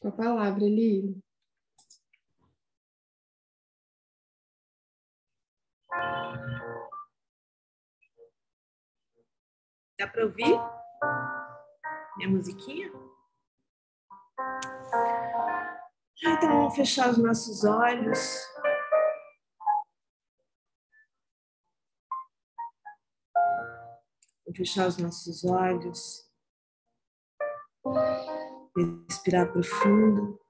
Com a palavra, Lili. Dá para ouvir minha musiquinha? Então vamos fechar os nossos olhos. Vamos fechar os nossos olhos. Respirar profundo.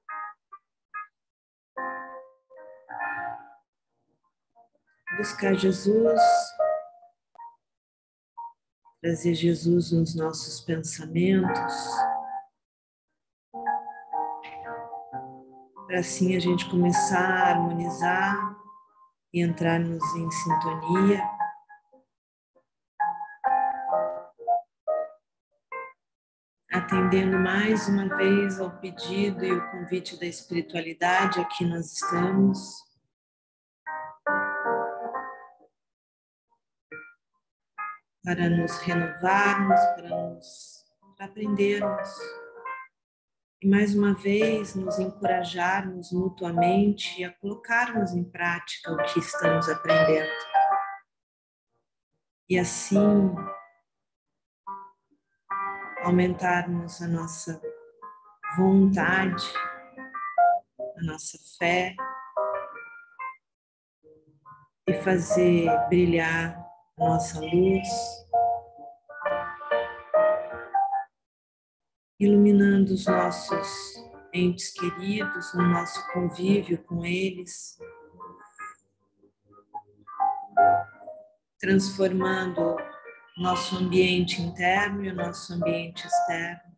Buscar Jesus. Trazer Jesus nos nossos pensamentos. Para assim a gente começar a harmonizar e entrarmos em sintonia. Atendendo mais uma vez ao pedido e o convite da espiritualidade, aqui nós estamos. Para nos renovarmos, para aprendermos. E mais uma vez nos encorajarmos mutuamente a colocarmos em prática o que estamos aprendendo. E assim aumentarmos a nossa vontade, a nossa fé e fazer brilhar a nossa luz, iluminando os nossos entes queridos, o nosso convívio com eles, transformando nosso ambiente interno e o nosso ambiente externo.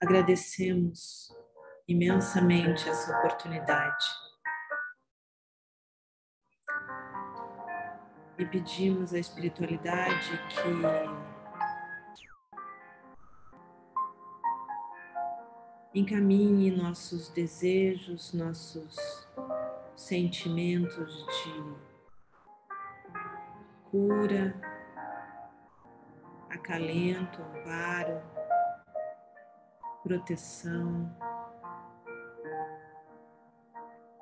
Agradecemos imensamente essa oportunidade e pedimos à espiritualidade que encaminhe nossos desejos, nossos sentimentos de cura, acalento, amparo, proteção,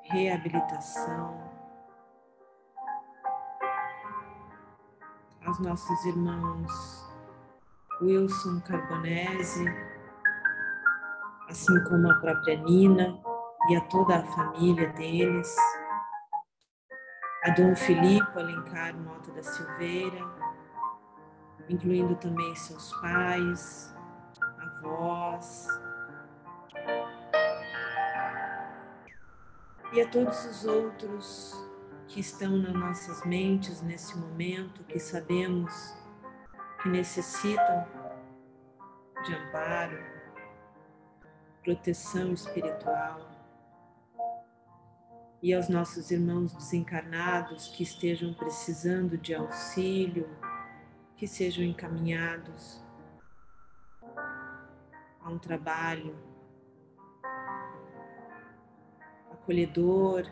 reabilitação aos nossos irmãos Wilson Carbonese, assim como a própria Nina e a toda a família deles, a Dom Filipe Alencar Mota da Silveira, incluindo também seus pais, avós, e a todos os outros que estão nas nossas mentes nesse momento, que sabemos que necessitam de amparo, proteção espiritual, e aos nossos irmãos desencarnados que estejam precisando de auxílio, que sejam encaminhados a um trabalho acolhedor,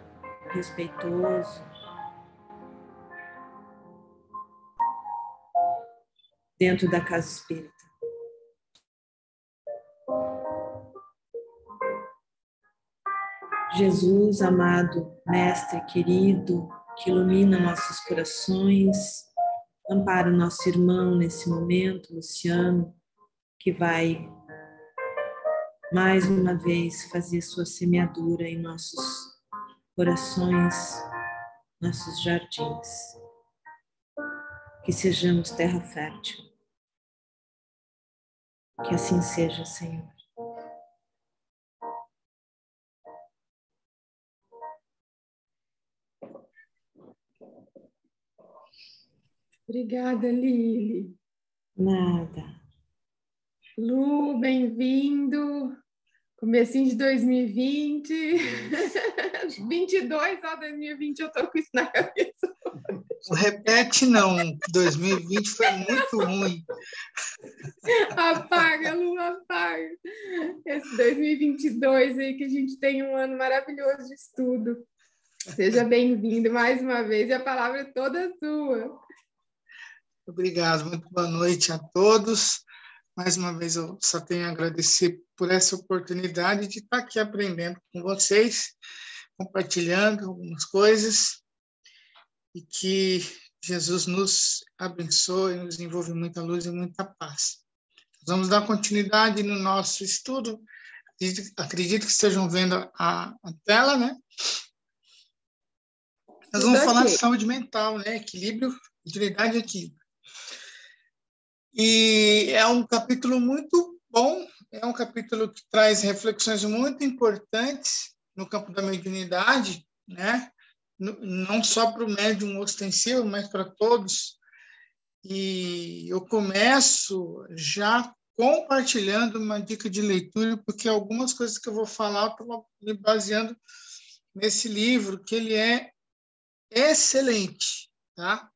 respeitoso, dentro da casa espírita. Jesus, amado Mestre querido, que ilumina nossos corações, ampara o nosso irmão nesse momento, Luciano, que vai mais uma vez fazer sua semeadura em nossos corações, nossos jardins. Que sejamos terra fértil. Que assim seja, Senhor. Obrigada, Lili. Nada. Lu, bem-vindo. Comecinho de 2020. 22, ó, 2020, eu tô com isso na cabeça. Não repete, não. 2020 foi muito ruim. Apaga, Lu, apaga. Esse 2022 aí, que a gente tem um ano maravilhoso de estudo. Seja bem-vindo mais uma vez, e a palavra é toda sua. Obrigado, muito boa noite a todos. Mais uma vez, eu só tenho a agradecer por essa oportunidade de estar aqui aprendendo com vocês, compartilhando algumas coisas, e que Jesus nos abençoe, nos envolve muita luz e muita paz. Vamos dar continuidade no nosso estudo. Acredito que estejam vendo a tela, né? Nós vamos falar de saúde mental, né? Equilíbrio, utilidade e equilíbrio. E é um capítulo muito bom, é um capítulo que traz reflexões muito importantes no campo da mediunidade, né? Não só para o médium ostensivo, mas para todos. E eu começo já compartilhando uma dica de leitura, porque algumas coisas que eu vou falar eu estou me baseando nesse livro, que ele é excelente, tá?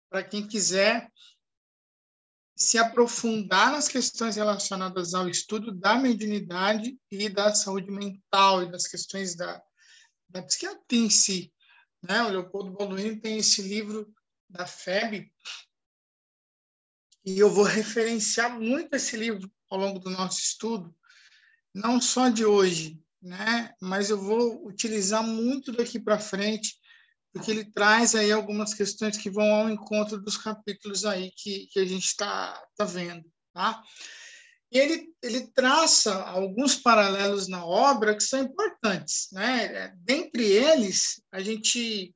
Para quem quiser se aprofundar nas questões relacionadas ao estudo da mediunidade e da saúde mental e das questões da psiquiatria em si, né? O Leopoldo Balduino tem esse livro da FEB, e eu vou referenciar muito esse livro ao longo do nosso estudo, não só de hoje, né? Mas eu vou utilizar muito daqui para frente, porque ele traz aí algumas questões que vão ao encontro dos capítulos aí que a gente está vendo, tá? E ele traça alguns paralelos na obra que são importantes, né? Dentre eles, a gente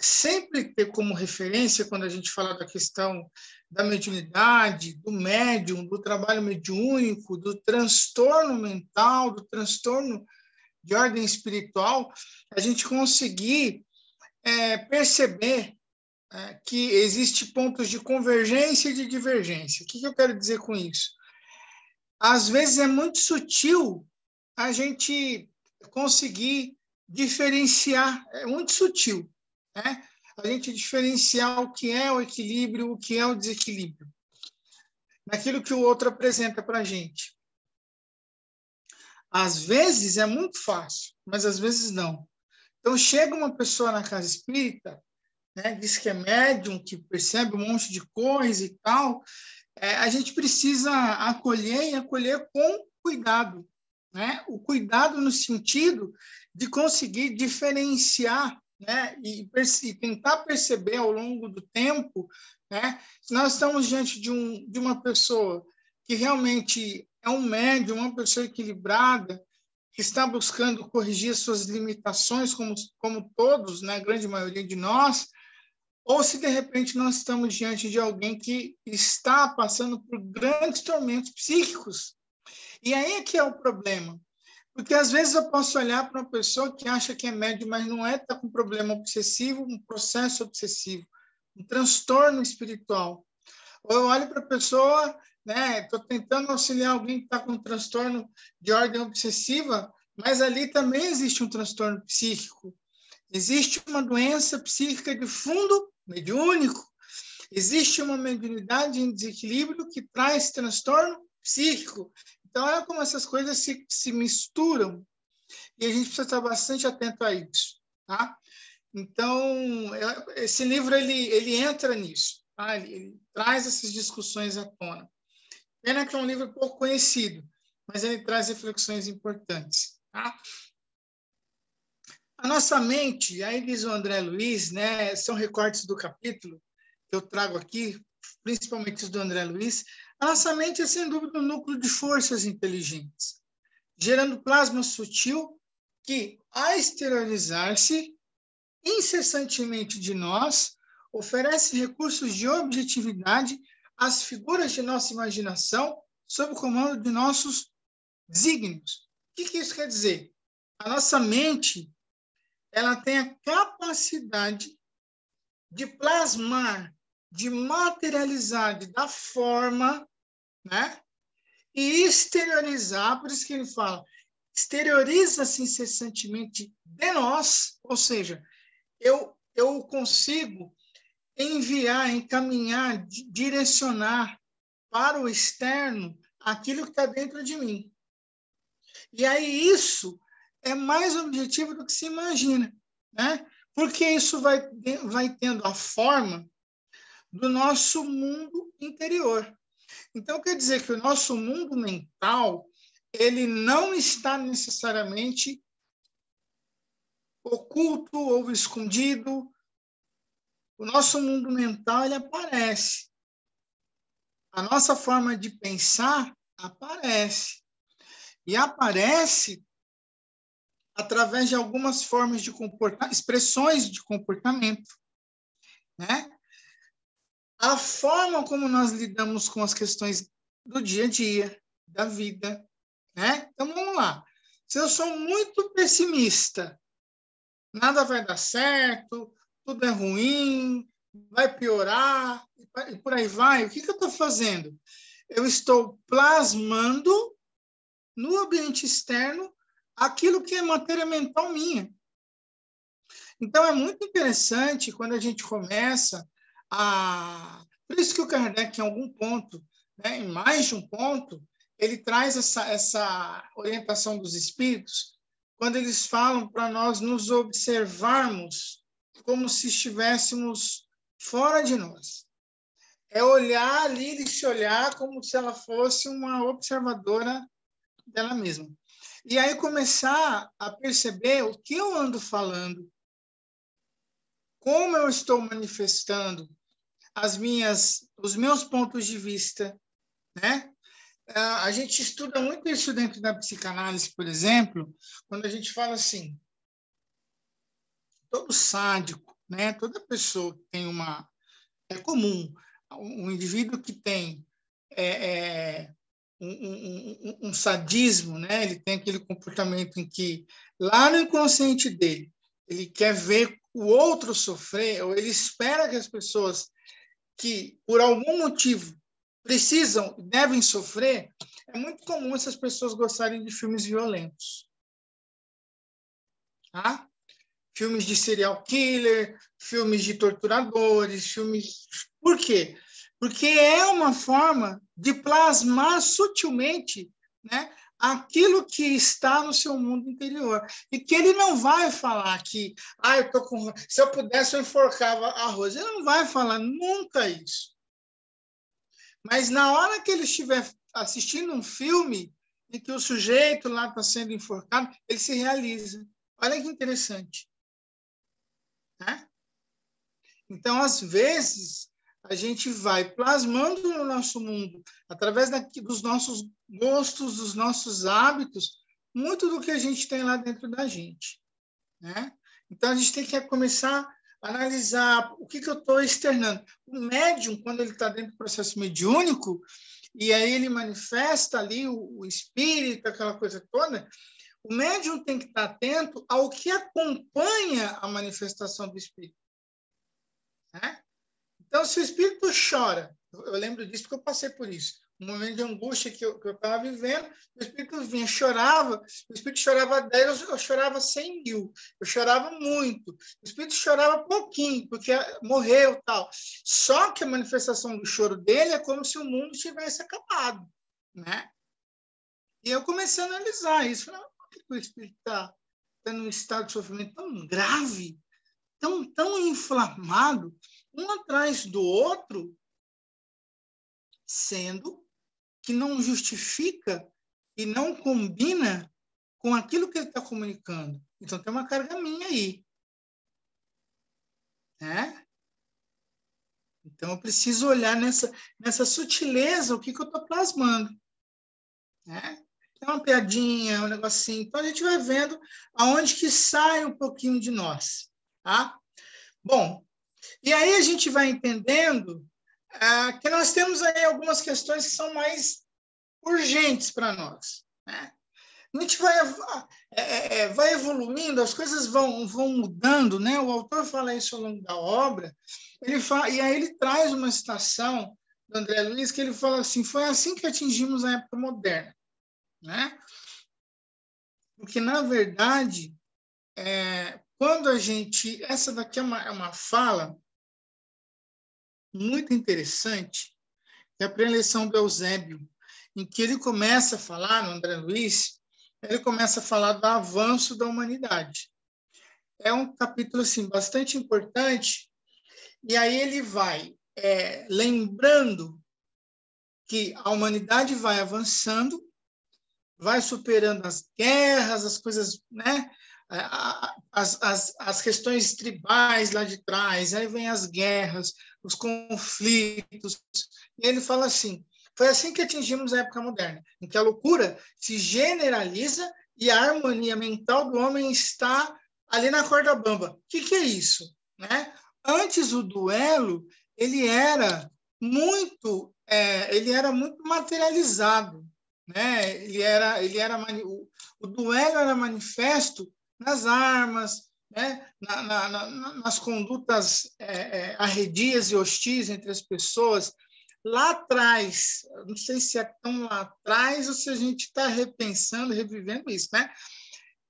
sempre ter como referência, quando a gente fala da questão da mediunidade, do médium, do trabalho mediúnico, do transtorno mental, do transtorno de ordem espiritual, a gente conseguir perceber que existe pontos de convergência e de divergência. O que eu quero dizer com isso? Às vezes é muito sutil a gente conseguir diferenciar, é muito sutil, né? A gente diferenciar o que é o equilíbrio, o que é o desequilíbrio, naquilo que o outro apresenta para a gente. Às vezes é muito fácil, mas às vezes não. Então, chega uma pessoa na casa espírita, né, diz que é médium, que percebe um monte de coisa e tal, a gente precisa acolher e acolher com cuidado, né? O cuidado no sentido de conseguir diferenciar, né? E tentar perceber ao longo do tempo, né? Se nós estamos diante de uma pessoa que realmente é um médium, uma pessoa equilibrada, que está buscando corrigir suas limitações, como todos, né? A grande maioria de nós, ou se de repente nós estamos diante de alguém que está passando por grandes tormentos psíquicos. E aí é que é o problema. Porque às vezes eu posso olhar para uma pessoa que acha que é médium, mas não é, está com um problema obsessivo, um processo obsessivo, um transtorno espiritual. Ou eu olho para a pessoa, né, estou tentando auxiliar alguém que está com um transtorno de ordem obsessiva, mas ali também existe um transtorno psíquico. Existe uma doença psíquica de fundo mediúnico. Existe uma mediunidade em desequilíbrio que traz transtorno psíquico. Então, é como essas coisas se misturam e a gente precisa estar bastante atento a isso, tá? Então, esse livro, ele entra nisso, tá? Ele traz essas discussões à tona. Pena que é um livro pouco conhecido, mas ele traz reflexões importantes, tá? A nossa mente, aí diz o André Luiz, né, são recortes do capítulo que eu trago aqui, principalmente os do André Luiz. A nossa mente é, sem dúvida, um núcleo de forças inteligentes, gerando plasma sutil que, a exteriorizar-se incessantemente de nós, oferece recursos de objetividade às figuras de nossa imaginação sob o comando de nossos desígnios. O que isso quer dizer? A nossa mente, ela tem a capacidade de plasmar, de materializar, de dar forma, né? E exteriorizar, por isso que ele fala, exterioriza-se incessantemente de nós, ou seja, eu consigo enviar, encaminhar, direcionar para o externo aquilo que está dentro de mim. E aí isso é mais objetivo do que se imagina, né? Porque isso vai tendo a forma do nosso mundo interior. Então, quer dizer que o nosso mundo mental, ele não está necessariamente oculto ou escondido. O nosso mundo mental, ele aparece. A nossa forma de pensar aparece. E aparece através de algumas formas de comportamento, expressões de comportamento, né? A forma como nós lidamos com as questões do dia a dia, da vida, né? Então, vamos lá. Se eu sou muito pessimista, nada vai dar certo, tudo é ruim, vai piorar, e por aí vai, o que eu estou fazendo? Eu estou plasmando no ambiente externo aquilo que é matéria mental minha. Então, é muito interessante quando a gente começa a... Por isso que o Kardec, em algum ponto, né, em mais de um ponto, ele traz essa orientação dos espíritos, quando eles falam para nós nos observarmos como se estivéssemos fora de nós. É olhar ali e se olhar como se ela fosse uma observadora dela mesma. E aí começar a perceber o que eu ando falando, como eu estou manifestando os meus pontos de vista, né? A gente estuda muito isso dentro da psicanálise, por exemplo, quando a gente fala assim, todo sádico, né? Toda pessoa que tem é comum, um indivíduo que tem um sadismo, né? Ele tem aquele comportamento em que, lá no inconsciente dele, ele quer ver o outro sofrer, ou ele espera que as pessoas que, por algum motivo, precisam, devem sofrer. É muito comum essas pessoas gostarem de filmes violentos. Tá? Filmes de serial killer, filmes de torturadores, filmes... Por quê? Porque é uma forma de plasmar sutilmente, né, aquilo que está no seu mundo interior. E que ele não vai falar que, eu tô com... se eu pudesse, eu enforcava a Rose. Ele não vai falar nunca isso. Mas na hora que ele estiver assistindo um filme e que o sujeito lá está sendo enforcado, ele se realiza. Olha que interessante. Né? Então, às vezes, a gente vai plasmando no nosso mundo, através dos nossos gostos, dos nossos hábitos, muito do que a gente tem lá dentro da gente. Né? Então, a gente tem que começar a analisar o que eu estou externando. O médium, quando ele está dentro do processo mediúnico, e aí ele manifesta ali o espírito, aquela coisa toda, o médium tem que estar atento ao que acompanha a manifestação do espírito. Né? Então, se o espírito chora, eu lembro disso porque eu passei por isso, um momento de angústia que eu estava vivendo, o espírito vinha, chorava, o espírito chorava 10, eu chorava 100 mil, eu chorava muito, o espírito chorava pouquinho, porque morreu tal. Só que a manifestação do choro dele é como se o mundo tivesse acabado. Né? E eu comecei a analisar isso, falei, por que o espírito está num estado de sofrimento tão grave, tão inflamado, um atrás do outro, sendo que não justifica e não combina com aquilo que ele está comunicando. Então, tem uma carga minha aí. Né? Então, eu preciso olhar nessa sutileza o que eu estou plasmando. Né? É uma piadinha, um negocinho. Então, a gente vai vendo aonde que sai um pouquinho de nós. Tá? Bom, e aí a gente vai entendendo que nós temos aí algumas questões que são mais urgentes para nós. Né? A gente vai evoluindo, as coisas vão mudando. Né? O autor fala isso ao longo da obra, e aí ele traz uma citação do André Luiz, que ele fala assim, foi assim que atingimos a época moderna. Né? Porque, na verdade, quando a gente... Essa daqui é uma fala muito interessante, que é a preleção do Eusébio, em que ele começa a falar, no André Luiz, ele começa a falar do avanço da humanidade. É um capítulo assim, bastante importante, e aí ele vai lembrando que a humanidade vai avançando, vai superando as guerras, as coisas, né? As questões tribais lá de trás, aí vem as guerras, os conflitos, e ele fala assim, foi assim que atingimos a época moderna, em que a loucura se generaliza e a harmonia mental do homem está ali na corda bamba. O que é isso? Né? Antes, o duelo ele era muito materializado, né? O duelo era manifesto nas armas, né? Nas condutas arredias e hostis entre as pessoas. Lá atrás, não sei se é tão lá atrás ou se a gente está repensando, revivendo isso, né?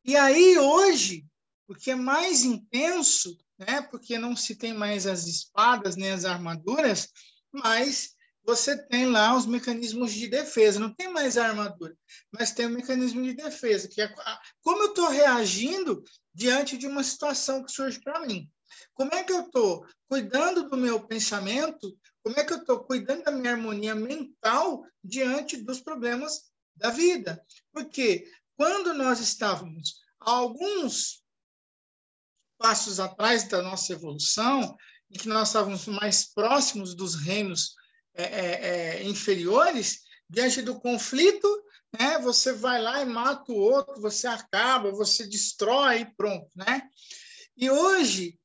E aí, hoje, o que é mais intenso, né? Porque não se tem mais as espadas nem as armaduras, mas você tem lá os mecanismos de defesa. Não tem mais a armadura, mas tem o mecanismo de defesa, que é como eu estou reagindo diante de uma situação que surge para mim. Como é que eu estou cuidando do meu pensamento? Como é que eu estou cuidando da minha harmonia mental diante dos problemas da vida? Porque quando nós estávamos a alguns passos atrás da nossa evolução, em que nós estávamos mais próximos dos reinos inferiores, diante do conflito, né, você vai lá e mata o outro, você acaba, você destrói e pronto, né? E hoje,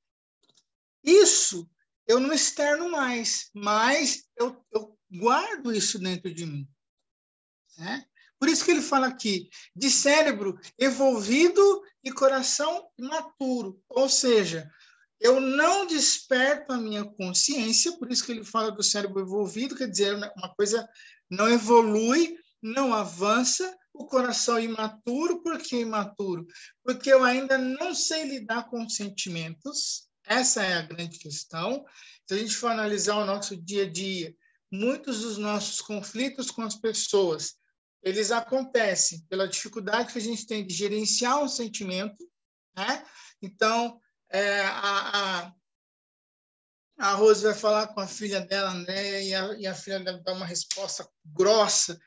isso eu não externo mais, mas eu guardo isso dentro de mim, né? Por isso que ele fala aqui, de cérebro evolvido e coração imaturo, ou seja, eu não desperto a minha consciência, por isso que ele fala do cérebro envolvido, quer dizer, uma coisa não evolui, não avança, o coração imaturo. Por que imaturo? Porque eu ainda não sei lidar com sentimentos, essa é a grande questão. Se a gente for analisar o nosso dia a dia, muitos dos nossos conflitos com as pessoas, eles acontecem pela dificuldade que a gente tem de gerenciar um sentimento, né? Então, a Rose vai falar com a filha dela, né? E a filha dela dá uma resposta grossa,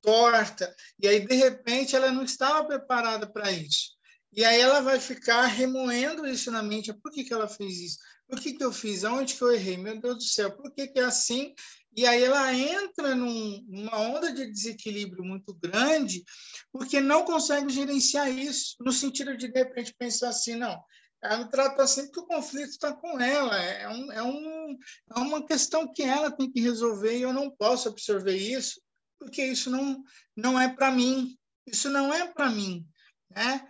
torta, e aí, de repente, ela não estava preparada para isso. E aí ela vai ficar remoendo isso na mente. Por que ela fez isso? Por que eu fiz? Aonde que eu errei? Meu Deus do céu, por que é assim? E aí ela entra numa onda de desequilíbrio muito grande, porque não consegue gerenciar isso, no sentido de repente, pensar assim, não, ela me trata assim porque o conflito está com ela, é uma questão que ela tem que resolver e eu não posso absorver isso, porque isso não é para mim, isso não é para mim, né?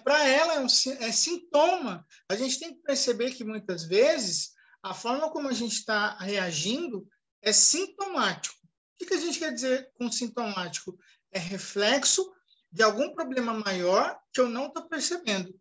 Para ela, é sintoma. A gente tem que perceber que, muitas vezes, a forma como a gente está reagindo é sintomático. O que a gente quer dizer com sintomático? É reflexo de algum problema maior que eu não estou percebendo.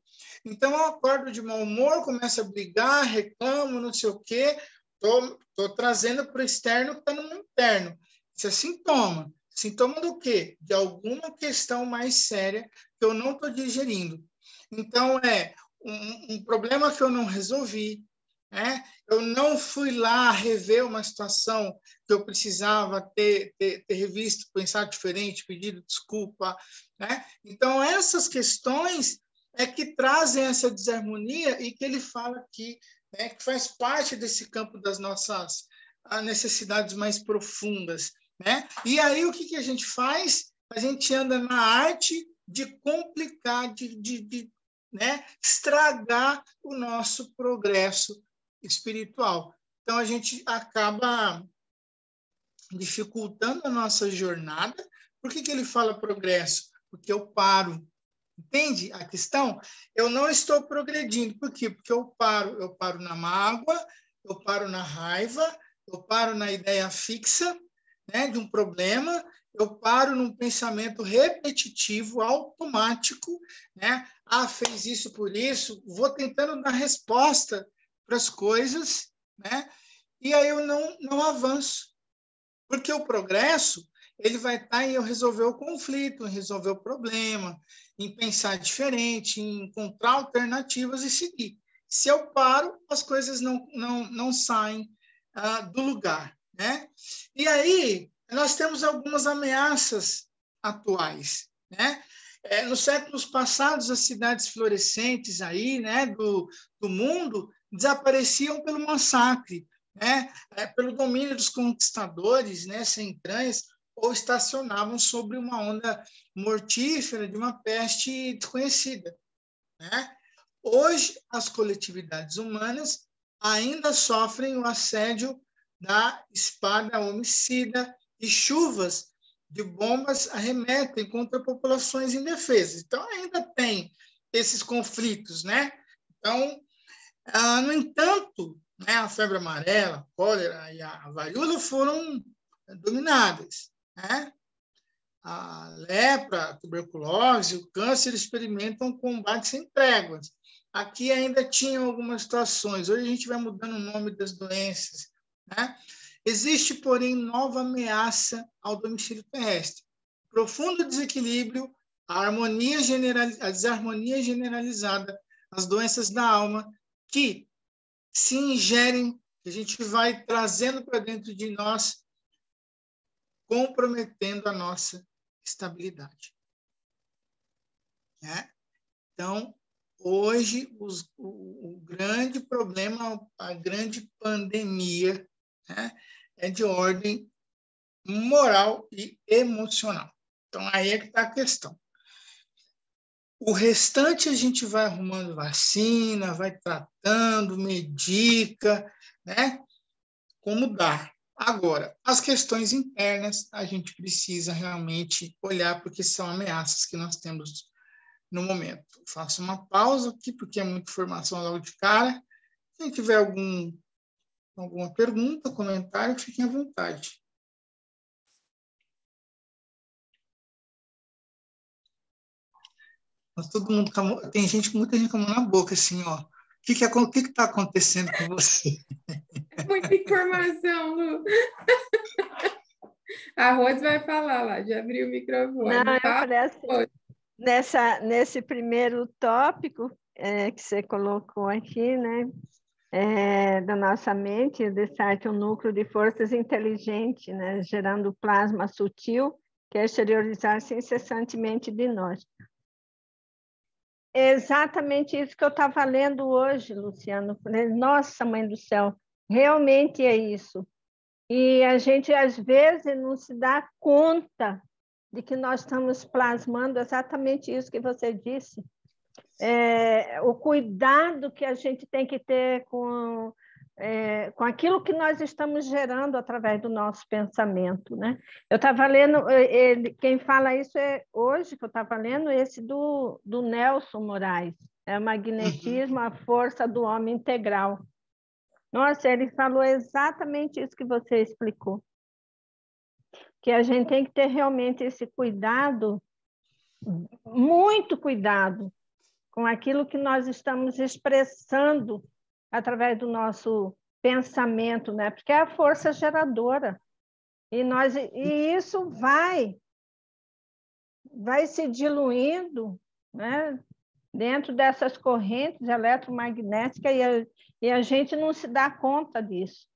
Então, eu acordo de mau humor, começo a brigar, reclamo, não sei o quê, estou trazendo para o externo que está no meu interno. Isso é sintoma. Sintoma do quê? De alguma questão mais séria que eu não estou digerindo. Então, é um problema que eu não resolvi, né? Eu não fui lá rever uma situação que eu precisava ter revisto, pensar diferente, pedido desculpa, né? Então, essas questões é que trazem essa desarmonia e que ele fala aqui, né, que faz parte desse campo das nossas necessidades mais profundas, né? E aí, o que a gente faz? A gente anda na arte de complicar, né, estragar o nosso progresso espiritual. Então, a gente acaba dificultando a nossa jornada. Por que ele fala progresso? Porque eu paro. Entende a questão? Eu não estou progredindo. Por quê? Porque eu paro na mágoa, eu paro na raiva, eu paro na ideia fixa, né, de um problema, eu paro num pensamento repetitivo, automático, né? Fez isso por isso, vou tentando dar resposta para as coisas, né? E aí eu não avanço. Porque o progresso, ele vai estar em eu resolver o conflito, em resolver o problema, em pensar diferente, em encontrar alternativas e seguir. Se eu paro, as coisas não saem do lugar, né? E aí nós temos algumas ameaças atuais, né? Nos séculos passados, as cidades florescentes aí, né, do mundo desapareciam pelo massacre, né? Pelo domínio dos conquistadores, né, sem entranhas, ou estacionavam sobre uma onda mortífera de uma peste desconhecida, né? Hoje, as coletividades humanas ainda sofrem o assédio da espada homicida e chuvas de bombas arremetem contra populações indefesas. Então, ainda tem esses conflitos, né? Então, no entanto, né, a febre amarela, a cólera e a varíola foram dominadas, né? A lepra, a tuberculose, o câncer experimentam um combate sem tréguas. Aqui ainda tinham algumas situações, hoje a gente vai mudando o nome das doenças, né? Existe, porém, nova ameaça ao domicílio terrestre. Profundo desequilíbrio, a desarmonia generalizada, as doenças da alma, que se ingerem, que a gente vai trazendo para dentro de nós, comprometendo a nossa estabilidade. Né? Então, hoje, o grande problema, a grande pandemia, né, é de ordem moral e emocional. Então, aí é que está a questão. O restante a gente vai arrumando vacina, vai tratando, medica, né? Como dá. Agora, as questões internas a gente precisa realmente olhar, porque são ameaças que nós temos no momento. Faço uma pausa aqui, porque é muita informação logo de cara. Se tiver alguma pergunta, comentário, fiquem à vontade. Mas todo mundo, tem muita gente com a mão na boca, assim, ó. O que está acontecendo com você? Muita informação, Lu. A Rose vai falar lá, já abriu o microfone. Não, eu falei assim, nesse primeiro tópico que você colocou aqui, né, da nossa mente, destarte um núcleo de forças inteligente, né, gerando plasma sutil, que é exteriorizar-se incessantemente de nós. É exatamente isso que eu estava lendo hoje, Luciano. Falei, nossa, mãe do céu, realmente é isso. E a gente, às vezes, não se dá conta de que nós estamos plasmando exatamente isso que você disse. O cuidado que a gente tem que ter com aquilo que nós estamos gerando através do nosso pensamento, né? Eu estava lendo, quem fala isso hoje, que eu estava lendo, esse do Nelson Moraes, o magnetismo, a força do homem integral. Nossa, ele falou exatamente isso que você explicou, que a gente tem que ter realmente esse cuidado, muito cuidado, com aquilo que nós estamos expressando através do nosso pensamento, né? Porque é a força geradora. E isso vai se diluindo, né? Dentro dessas correntes eletromagnéticas e a gente não se dá conta disso.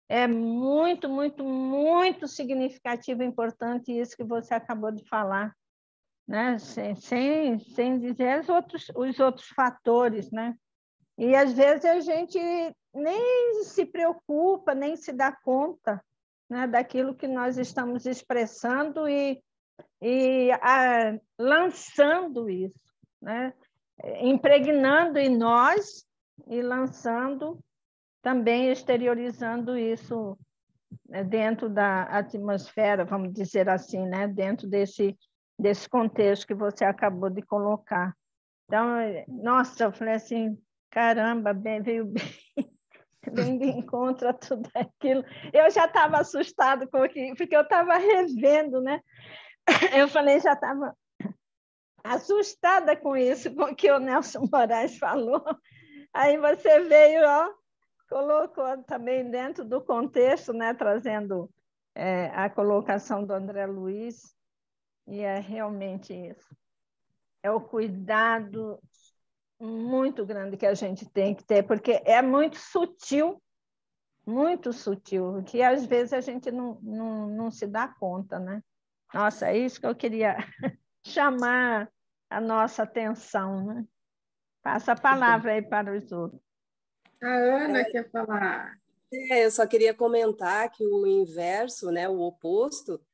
É muito, muito, muito significativo e importante isso que você acabou de falar, né? Sem dizer os outros fatores, né? E, às vezes, a gente nem se preocupa, nem se dá conta, né, daquilo que nós estamos expressando e lançando isso, né? Impregnando em nós e lançando, também exteriorizando isso, né, dentro da atmosfera, vamos dizer assim, né? Dentro desse contexto que você acabou de colocar. Então, nossa, eu falei assim, caramba, veio bem de encontro a tudo aquilo. Eu já estava assustada porque eu estava revendo, né? Eu falei, já estava assustada com isso, com o que o Nelson Moraes falou. Aí você veio, ó, colocou também dentro do contexto, né? Trazendo a colocação do André Luiz, e é realmente isso. É o cuidado muito grande que a gente tem que ter, porque é muito sutil muito sutil, que às vezes a gente não se dá conta, né? Nossa, é isso que eu queria chamar a nossa atenção, né? Passa a palavra aí para os outros. A Ana quer falar. Eu só queria comentar que o inverso, né, o oposto,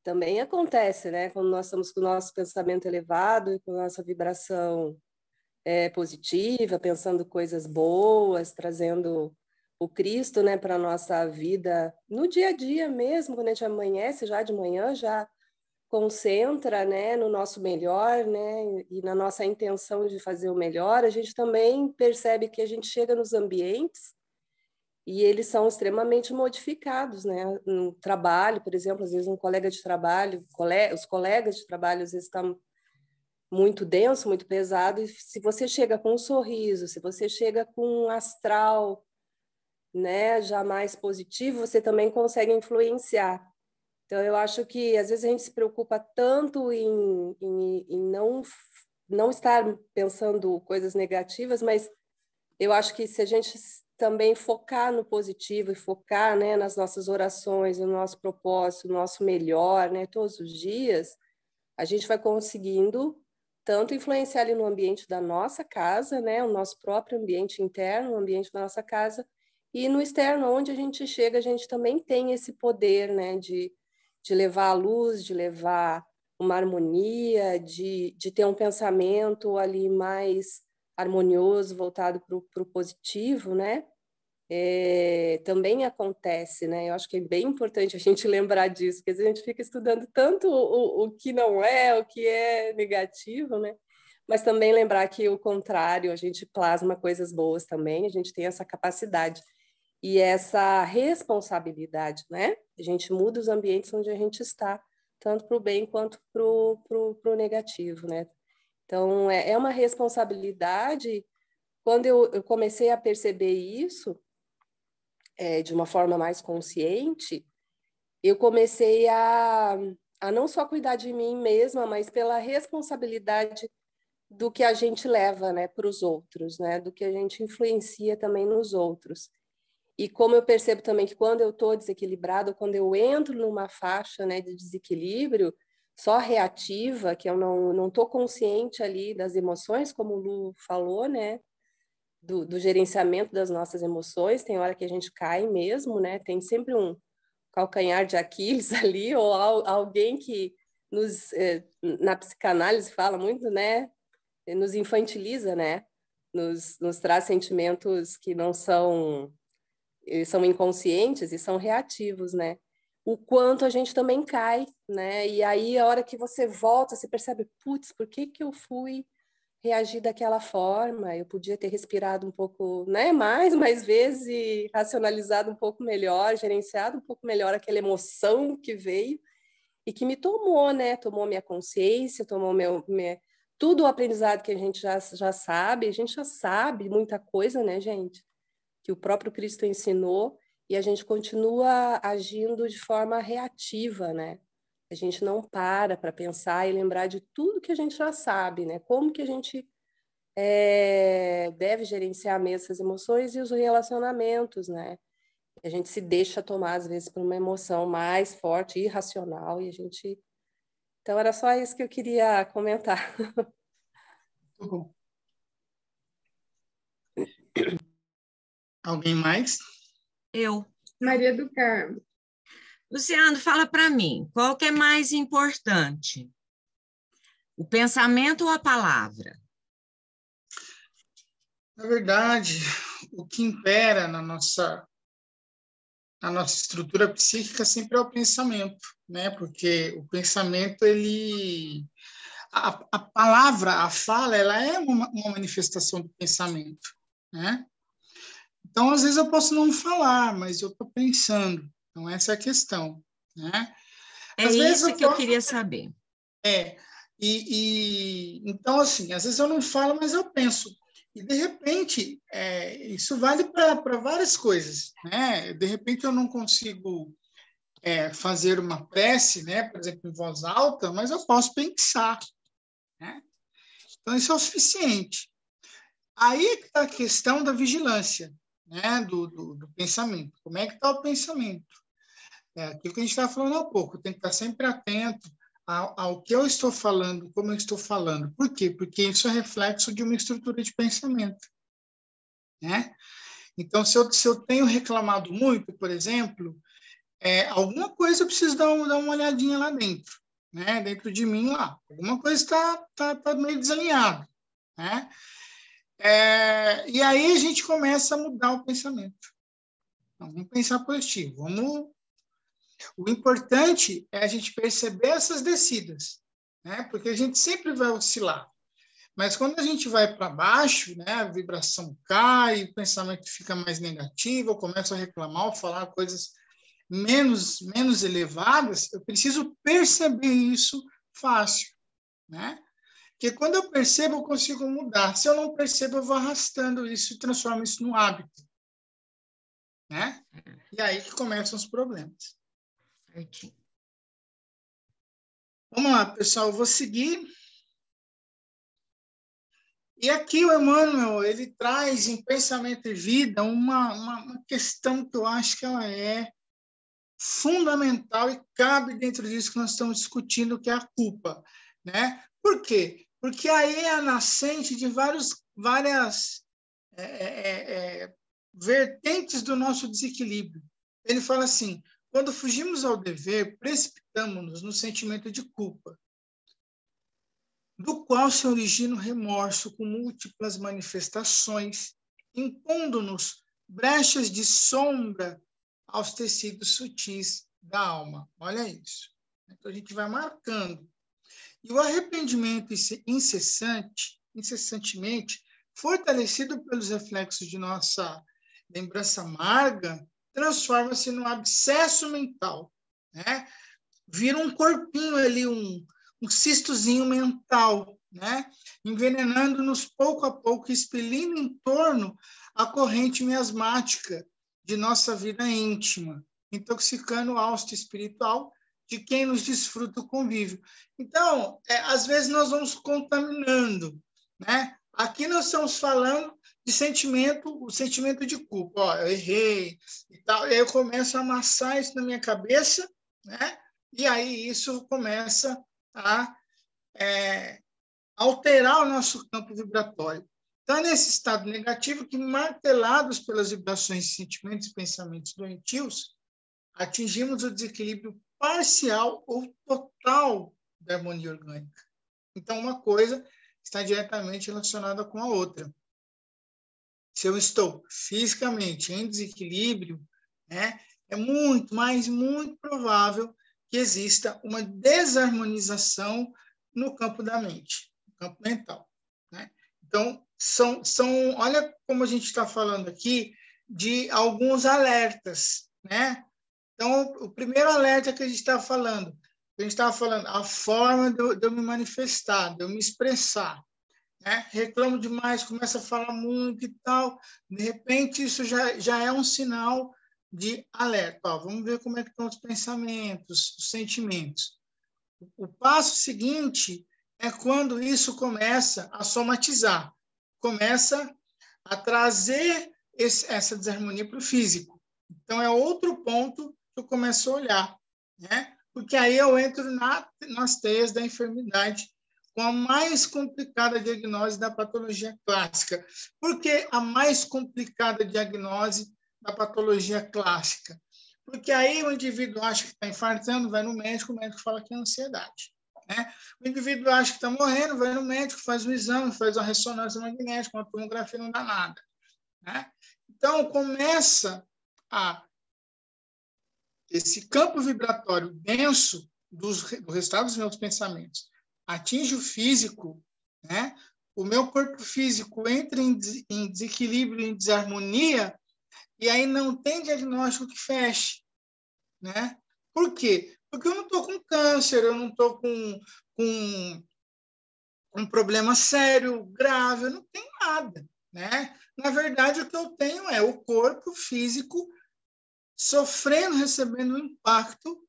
também acontece, né? Quando nós estamos com o nosso pensamento elevado, com a nossa vibração positiva, pensando coisas boas, trazendo o Cristo, né, para a nossa vida no dia a dia mesmo, quando a gente amanhece já de manhã, já concentra, né, no nosso melhor, né, e na nossa intenção de fazer o melhor, a gente também percebe que a gente chega nos ambientes e eles são extremamente modificados, né, no trabalho, por exemplo, às vezes um colega de trabalho, os colegas de trabalho às vezes estão muito denso, muito pesado, e se você chega com um sorriso, se você chega com um astral, né, já mais positivo, você também consegue influenciar. Então, eu acho que às vezes a gente se preocupa tanto em não estar pensando coisas negativas, mas eu acho que se a gente também focar no positivo e focar, né, nas nossas orações, no nosso propósito, no nosso melhor, né, todos os dias, a gente vai conseguindo tanto influenciar ali no ambiente da nossa casa, né, o nosso próprio ambiente interno, o ambiente da nossa casa, e no externo, onde a gente chega, a gente também tem esse poder, né, de levar a luz, de levar uma harmonia, de ter um pensamento ali mais harmonioso, voltado para o positivo, né? Também acontece, né? Eu acho que é bem importante a gente lembrar disso, porque às vezes a gente fica estudando tanto o que não é, o que é negativo, né? Mas também lembrar que o contrário, a gente plasma coisas boas também, a gente tem essa capacidade e essa responsabilidade, né? A gente muda os ambientes onde a gente está, tanto para o bem quanto para o negativo, né? Então, é uma responsabilidade. Quando eu comecei a perceber isso, de uma forma mais consciente, eu comecei a não só cuidar de mim mesma, mas pela responsabilidade do que a gente leva, né, para os outros, né? Do que a gente influencia também nos outros. E como eu percebo também que quando eu estou desequilibrado, quando eu entro numa faixa, né, de desequilíbrio, só reativa, que eu não estou consciente ali das emoções, como o Lu falou, né, do gerenciamento das nossas emoções, tem hora que a gente cai mesmo, né, tem sempre um calcanhar de Aquiles ali, ou alguém que na psicanálise fala muito, né, nos infantiliza, né, nos traz sentimentos que não são inconscientes e são reativos, né? O quanto a gente também cai, né? E aí, a hora que você volta, você percebe, putz, por que eu fui reagir daquela forma? Eu podia ter respirado um pouco, né? Mais vezes e racionalizado um pouco melhor, gerenciado um pouco melhor aquela emoção que veio e que me tomou, né? Tomou minha consciência, tomou tudo o aprendizado que a gente já sabe. A gente já sabe muita coisa, né, gente? Que o próprio Cristo ensinou, e a gente continua agindo de forma reativa, né? A gente não para pensar e lembrar de tudo que a gente já sabe, né? Como que a gente deve gerenciar mesmo essas emoções e os relacionamentos, né? A gente se deixa tomar, às vezes, por uma emoção mais forte, irracional, e a gente... Então, era só isso que eu queria comentar. Muito bom. Alguém mais? Eu. Maria do Carmo. Luciano, fala para mim, qual que é mais importante? O pensamento ou a palavra? Na verdade, o que impera na nossa estrutura psíquica sempre é o pensamento, né? Porque o pensamento, a palavra, a fala, ela é uma manifestação do pensamento, né? Então, às vezes eu posso não falar, mas eu estou pensando. Então, essa é a questão, né? Às vezes isso que eu queria saber. Então, assim, às vezes eu não falo, mas eu penso. E, de repente, isso vale para várias coisas, né? De repente, eu não consigo fazer uma prece, né? Por exemplo, em voz alta, mas eu posso pensar, né? Então, isso é o suficiente. Aí está a questão da vigilância, né, do pensamento. Como é que está o pensamento? Aquilo que a gente estava falando há pouco, tem que estar sempre atento ao que eu estou falando, como eu estou falando. Por quê? Porque isso é reflexo de uma estrutura de pensamento, né? Então, se eu tenho reclamado muito, por exemplo, alguma coisa eu preciso dar uma olhadinha lá dentro, né? Dentro de mim lá. Alguma coisa está meio desalinhada, né? E aí a gente começa a mudar o pensamento. Então, vamos pensar positivo. O importante é a gente perceber essas descidas, né? Porque a gente sempre vai oscilar. Mas quando a gente vai para baixo, né, a vibração cai, o pensamento fica mais negativo, eu começo a reclamar ou falar coisas menos elevadas, eu preciso perceber isso fácil, né? Porque quando eu percebo, eu consigo mudar. Se eu não percebo, eu vou arrastando isso e transformo isso num hábito, né? E aí que começam os problemas. Certinho. Vamos lá, pessoal, eu vou seguir. E aqui o Emmanuel, ele traz em Pensamento e Vida uma questão que eu acho que ela é fundamental e cabe dentro disso que nós estamos discutindo, que é a culpa, né? Por quê? Porque aí é a nascente de várias vertentes do nosso desequilíbrio. Ele fala assim, quando fugimos ao dever, precipitamos-nos no sentimento de culpa, do qual se origina o remorso com múltiplas manifestações, impondo-nos brechas de sombra aos tecidos sutis da alma. Olha isso. Então, a gente vai marcando. E o arrependimento incessantemente, fortalecido pelos reflexos de nossa lembrança amarga, transforma-se num abscesso mental, né? Vira um corpinho ali, um cistozinho mental, né? Envenenando-nos pouco a pouco, expelindo em torno a corrente miasmática de nossa vida íntima, intoxicando o hausto espiritual de quem nos desfruta o convívio. Então, às vezes nós vamos contaminando, né? Aqui nós estamos falando de o sentimento de culpa. Ó, eu errei e tal. E aí eu começo a amassar isso na minha cabeça, né? E aí isso começa a alterar o nosso campo vibratório. Então, é nesse estado negativo que, martelados pelas vibrações de sentimentos e pensamentos doentios, atingimos o desequilíbrio parcial ou total da harmonia orgânica. Então, uma coisa está diretamente relacionada com a outra. Se eu estou fisicamente em desequilíbrio, né, é muito, mas muito provável que exista uma desarmonização no campo da mente, no campo mental, né? Então, olha como a gente está falando aqui de alguns alertas, né? Então, o primeiro alerta que a gente está falando, a forma de eu me manifestar, de eu me expressar, né? Reclamo demais, começo a falar muito e tal, de repente isso já é um sinal de alerta. Ó, vamos ver como é que estão os pensamentos, os sentimentos. O passo seguinte é quando isso começa a somatizar, começa a trazer essa desarmonia para o físico. Então, é outro ponto que eu começo a olhar, né? Porque aí eu entro nas teias da enfermidade com a mais complicada diagnose da patologia clássica. Por que a mais complicada diagnose da patologia clássica? Porque aí o indivíduo acha que está infartando, vai no médico, o médico fala que é ansiedade, né? O indivíduo acha que está morrendo, vai no médico, faz um exame, faz uma ressonância magnética, uma tomografia, não dá nada, né? Então, começa esse campo vibratório denso do resultado dos meus pensamentos atinge o físico, né? O meu corpo físico entra em desequilíbrio, em desarmonia, e aí não tem diagnóstico que feche, né? Por quê? Porque eu não estou com câncer, eu não estou com um problema sério, grave, eu não tenho nada, né? Na verdade, o que eu tenho é o corpo físico sofrendo, recebendo o impacto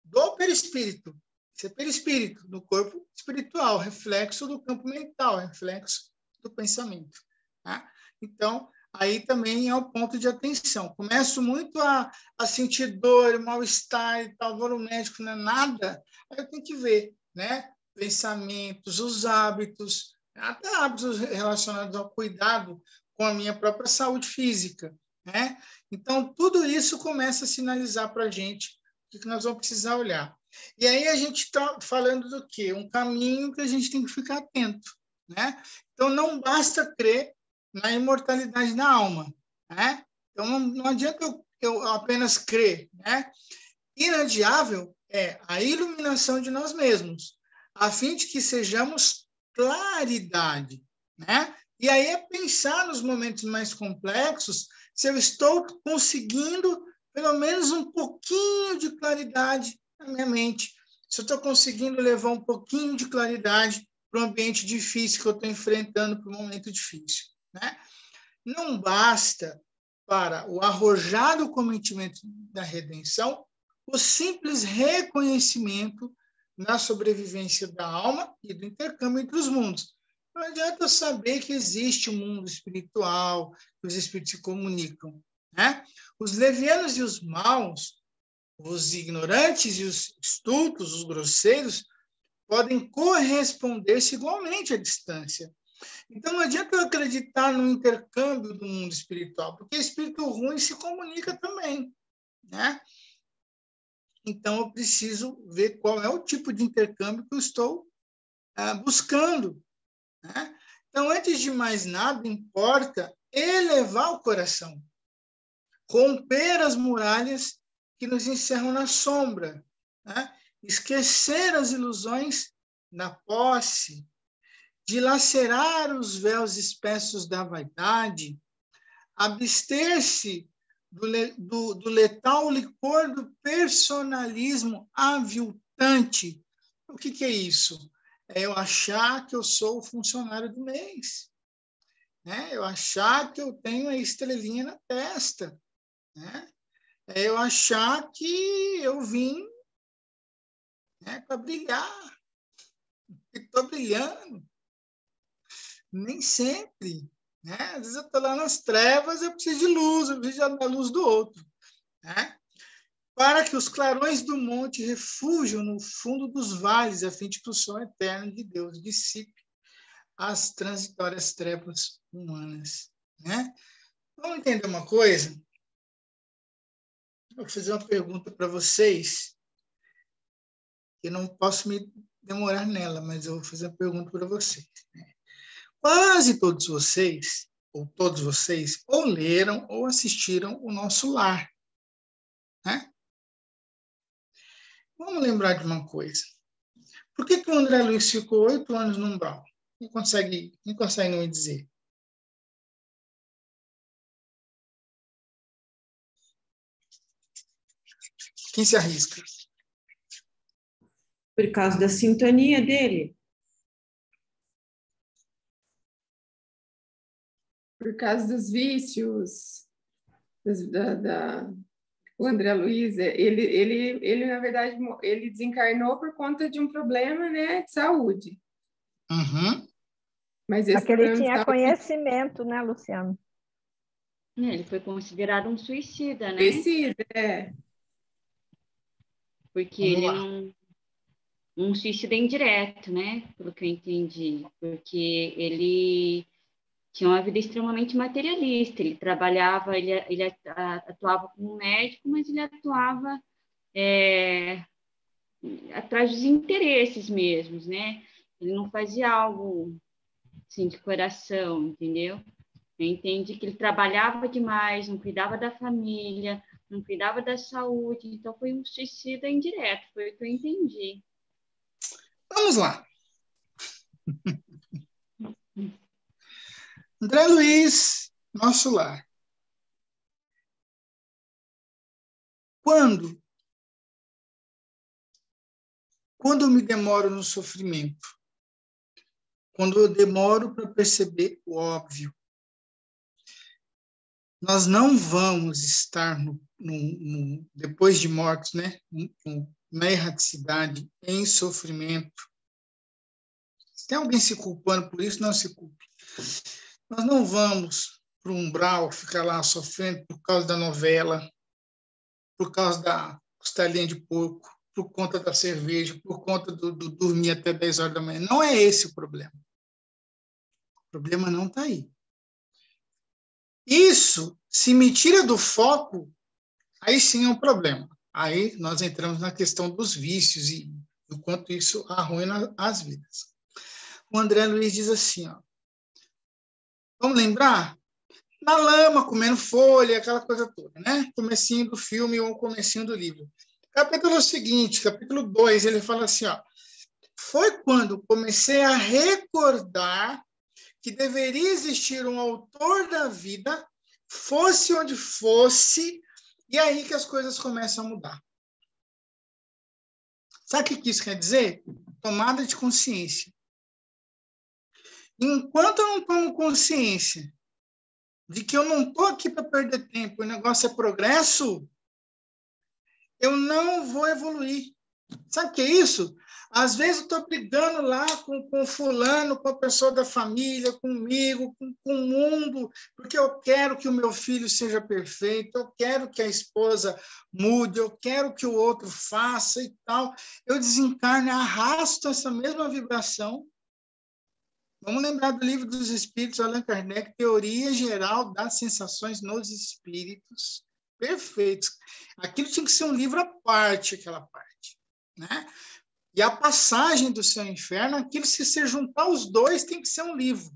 do perispírito. Isso é perispírito, do corpo espiritual, reflexo do campo mental, reflexo do pensamento. Tá? Então, aí também é o ponto de atenção. Começo muito a sentir dor, mal-estar e tal, vou no médico, não é nada, aí eu tenho que ver, né? Pensamentos, os hábitos, até hábitos relacionados ao cuidado com a minha própria saúde física, né? Então, tudo isso começa a sinalizar para a gente o que nós vamos precisar olhar. E aí a gente está falando do quê? Um caminho que a gente tem que ficar atento, né? Então, não basta crer na imortalidade da alma, né? Então, não adianta eu apenas crer, né? Inadiável é a iluminação de nós mesmos, a fim de que sejamos claridade, né? E aí é pensar nos momentos mais complexos se eu estou conseguindo pelo menos um pouquinho de claridade na minha mente, se eu estou conseguindo levar um pouquinho de claridade para um ambiente difícil que eu estou enfrentando, para um momento difícil, né? Não basta para o arrojado cometimento da redenção o simples reconhecimento na sobrevivência da alma e do intercâmbio entre os mundos. Não adianta eu saber que existe um mundo espiritual, que os espíritos se comunicam, né? Os levianos e os maus, os ignorantes e os estultos, os grosseiros, podem corresponder-se igualmente à distância. Então, não adianta eu acreditar no intercâmbio do mundo espiritual, porque espírito ruim se comunica também, né? Então, eu preciso ver qual é o tipo de intercâmbio que eu estou buscando, né? Então, antes de mais nada, importa elevar o coração, romper as muralhas que nos encerram na sombra, né? Esquecer as ilusões da posse, dilacerar os véus espessos da vaidade, abster-se do letal licor do personalismo aviltante. O que é isso? É eu achar que eu sou o funcionário do mês, né? Eu achar que eu tenho a estrelinha na testa, né? É eu achar que eu vim, né, para brilhar, que estou brilhando. Nem sempre, né? Às vezes eu estou lá nas trevas, eu preciso de luz, eu preciso da luz do outro, né? Para que os clarões do monte refugiam no fundo dos vales, a fim de que o sol eterno de Deus dissipe as transitórias trevas humanas, né? Vamos entender uma coisa? Vou fazer uma pergunta para vocês, que eu não posso me demorar nela, mas eu vou fazer uma pergunta para vocês, né? Quase todos vocês, ou leram ou assistiram O Nosso Lar, né? Vamos lembrar de uma coisa. Por que o André Luiz ficou 8 anos no umbral? Quem consegue me dizer? Quem se arrisca? Por causa da sintonia dele. Por causa dos vícios, o André Luiz, ele, na verdade, ele desencarnou por conta de um problema, né, de saúde. Uhum. Mas esse Porque ele tinha saúde... conhecimento, né, Luciano? Ele foi considerado um suicida, né? Suicida, é. Porque ele não... Um suicida indireto, né? Pelo que eu entendi. Porque ele tinha uma vida extremamente materialista. Ele trabalhava, ele atuava como médico, mas ele atuava atrás dos interesses mesmos, né? Ele não fazia algo assim de coração, entendeu? Eu entendi que ele trabalhava demais, não cuidava da família, não cuidava da saúde, então foi um suicida indireto, foi o que eu entendi. Vamos lá. André Luiz, Nosso Lar. Quando eu me demoro no sofrimento, quando eu demoro para perceber o óbvio, nós não vamos estar depois de mortos, né, na erraticidade, em sofrimento. Se tem alguém se culpando por isso, não se culpe. Nós não vamos, para o umbral, ficar lá sofrendo por causa da novela, por causa da costelinha de porco, por conta da cerveja, por conta do dormir até 10 horas da manhã. Não é esse o problema. O problema não está aí. Isso, se me tira do foco, aí sim é um problema. Aí nós entramos na questão dos vícios e do quanto isso arruina as vidas. O André Luiz diz assim, ó, vamos lembrar? Na lama, comendo folha, aquela coisa toda, né? Comecinho do filme ou comecinho do livro. Capítulo seguinte, capítulo 2, ele fala assim, ó, foi quando comecei a recordar que deveria existir um autor da vida, fosse onde fosse, e aí que as coisas começam a mudar. Sabe o que isso quer dizer? Tomada de consciência. Enquanto eu não tomo consciência de que eu não estou aqui para perder tempo, o negócio é progresso, eu não vou evoluir. Sabe o que é isso? Às vezes eu estou brigando lá com fulano, com a pessoa da família, comigo, com o mundo, porque eu quero que o meu filho seja perfeito, eu quero que a esposa mude, eu quero que o outro faça e tal. Eu desencarno e arrasto essa mesma vibração. Vamos lembrar do Livro dos Espíritos, Allan Kardec, Teoria Geral das Sensações nos Espíritos. Perfeito. Aquilo tinha que ser um livro à parte, aquela parte, né? E a passagem do céu ao inferno, aquilo, se você juntar os dois, tem que ser um livro.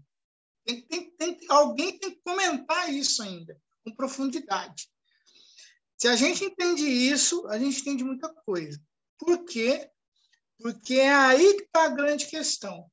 Alguém tem que comentar isso ainda, com profundidade. Se a gente entende isso, a gente entende muita coisa. Por quê? Porque é aí que está a grande questão.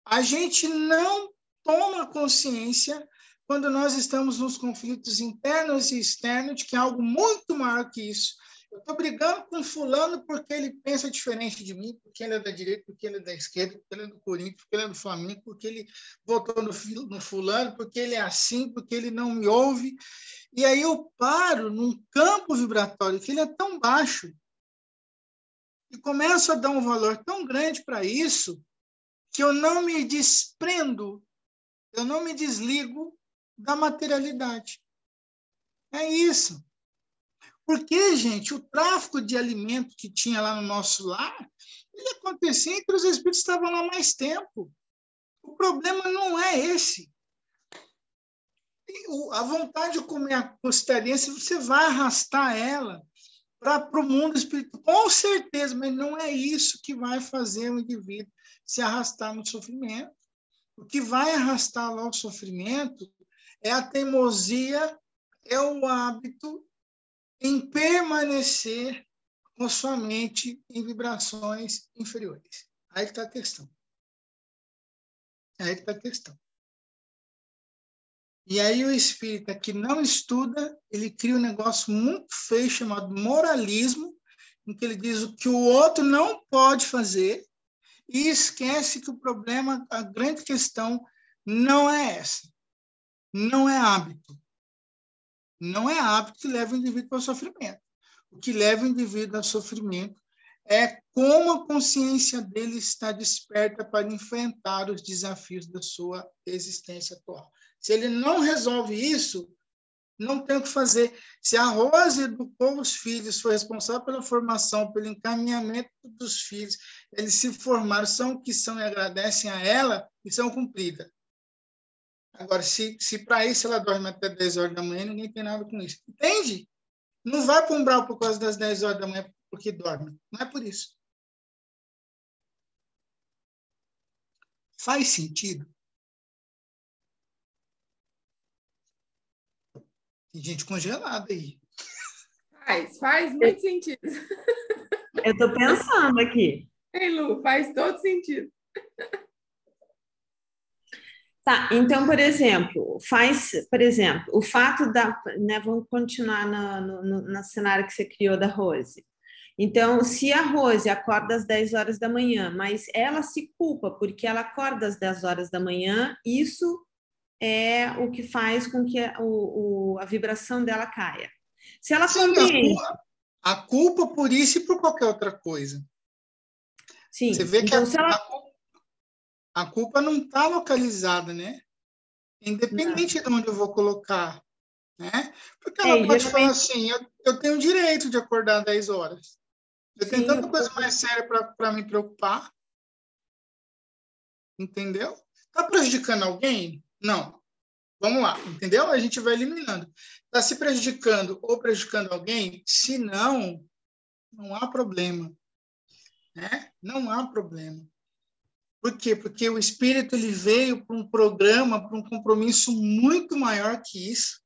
A gente não toma consciência quando nós estamos nos conflitos internos e externos de que é algo muito maior que isso. Eu estou brigando com fulano porque ele pensa diferente de mim, porque ele é da direita, porque ele é da esquerda, porque ele é do Corinthians, porque ele é do Flamengo, porque ele votou no fulano, porque ele é assim, porque ele não me ouve. E aí eu paro num campo vibratório que ele é tão baixo e começo a dar um valor tão grande para isso que eu não me desprendo, eu não me desligo da materialidade. É isso. Porque, gente, o tráfico de alimento que tinha lá no nosso lar, ele acontecia entre os espíritos que estavam lá mais tempo. O problema não é esse. A vontade de comer a costelinha, você vai arrastar ela para o mundo espiritual, com certeza, mas não é isso que vai fazer o indivíduo se arrastar no sofrimento. O que vai arrastar lá o sofrimento é a teimosia, é o hábito em permanecer com sua mente em vibrações inferiores. Aí que está a questão. Aí que está a questão. E aí o espírita que não estuda, ele cria um negócio muito feio chamado moralismo, em que ele diz o que o outro não pode fazer e esquece que o problema, a grande questão, não é essa. Não é hábito. Não é hábito que leva o indivíduo ao sofrimento. O que leva o indivíduo ao sofrimento é como a consciência dele está desperta para enfrentar os desafios da sua existência atual. Se ele não resolve isso, não tem o que fazer. Se a Rose educou os filhos, foi responsável pela formação, pelo encaminhamento dos filhos, eles se formaram, são o que são e agradecem a ela, missão cumprida. Agora, se para isso ela dorme até 10 horas da manhã, ninguém tem nada com isso. Entende? Não vai para o umbral por causa das 10 horas da manhã porque dorme. Não é por isso. Faz sentido? Tem gente congelada aí. Faz muito sentido. Eu estou pensando aqui. Ei, Lu, faz todo sentido. Tá, então, por exemplo, o fato da, né, vamos continuar no cenário que você criou da Rose. Então, se a Rose acorda às 10 horas da manhã, mas ela se culpa porque ela acorda às 10 horas da manhã, isso é o que faz com que a vibração dela caia. Se ela compreende... A culpa por isso e por qualquer outra coisa. Sim. Você vê então, que a culpa não está localizada, né? independente de onde eu vou colocar, né? Porque ela pode falar assim, eu tenho o direito de acordar 10 horas. Eu tenho tanta coisa mais séria para me preocupar. Entendeu? Está prejudicando alguém? Não. Vamos lá, entendeu? A gente vai eliminando. Está se prejudicando ou prejudicando alguém? Se não, não há problema. Né? Não há problema. Por quê? Porque o Espírito ele veio para um programa, para um compromisso muito maior que isso.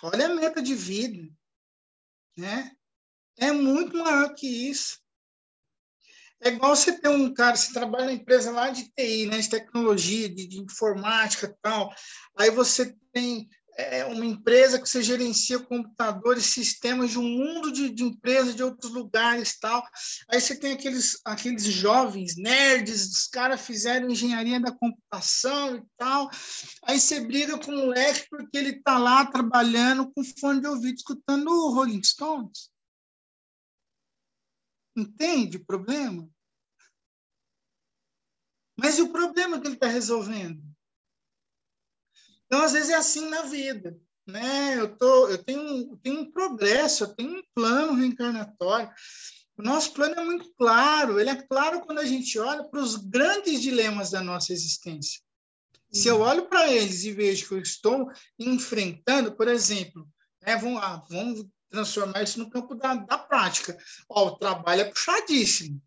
Olha a meta de vida. Né? É muito maior que isso. É igual você ter um cara, você trabalha na empresa lá de TI, né, de tecnologia, de informática e tal. Aí você tem uma empresa que você gerencia computadores, sistemas de um mundo de empresas de outros lugares e tal. Aí você tem aqueles jovens nerds, os caras fizeram engenharia da computação e tal. Aí você briga com o moleque porque ele está lá trabalhando com fone de ouvido, escutando o Rolling Stones. Entende o problema? Mas e o problema que ele está resolvendo? Então, às vezes, é assim na vida. Né? Eu tenho um progresso, eu tenho um plano reencarnatório. O nosso plano é muito claro. Ele é claro quando a gente olha para os grandes dilemas da nossa existência. Se eu olho para eles e vejo que eu estou enfrentando, por exemplo, né, vamos transformar isso no campo da prática. O trabalho é puxadíssimo.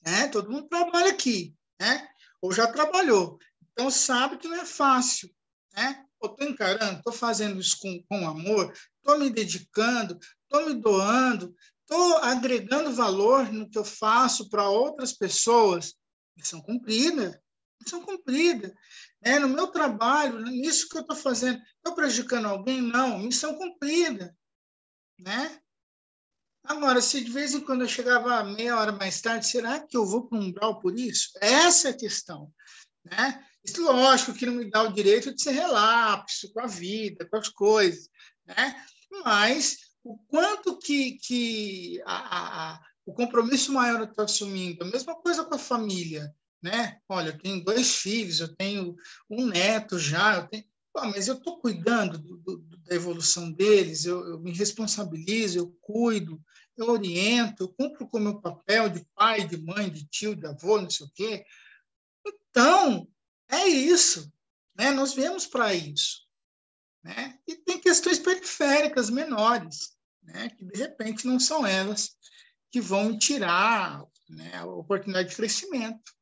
Né? Todo mundo trabalha aqui, né? Ou já trabalhou. Então, sabe que não é fácil. Né? Eu estou encarando, estou fazendo isso com amor, estou me dedicando, estou me doando, estou agregando valor no que eu faço para outras pessoas. Missão cumprida. Missão cumprida. Né? No meu trabalho, nisso que eu estou fazendo, estou prejudicando alguém? Não. Missão cumprida. Né? Agora, se de vez em quando eu chegava meia hora mais tarde, será que eu vou para um umbral por isso? Essa é a questão. Né? Isso, lógico, que não me dá o direito de ser relapso com a vida, com as coisas. Né? Mas o quanto que o compromisso maior eu estou assumindo, a mesma coisa com a família. Né? Olha, eu tenho 2 filhos, eu tenho um neto já, mas eu estou cuidando da evolução deles, eu me responsabilizo, eu cuido, eu oriento, eu cumpro com o meu papel de pai, de mãe, de tio, de avô, não sei o quê. Então, é isso. Né? Nós viemos para isso. Né? E tem questões periféricas menores, né? Que, de repente, não são elas que vão tirar, né, a oportunidade de crescimento.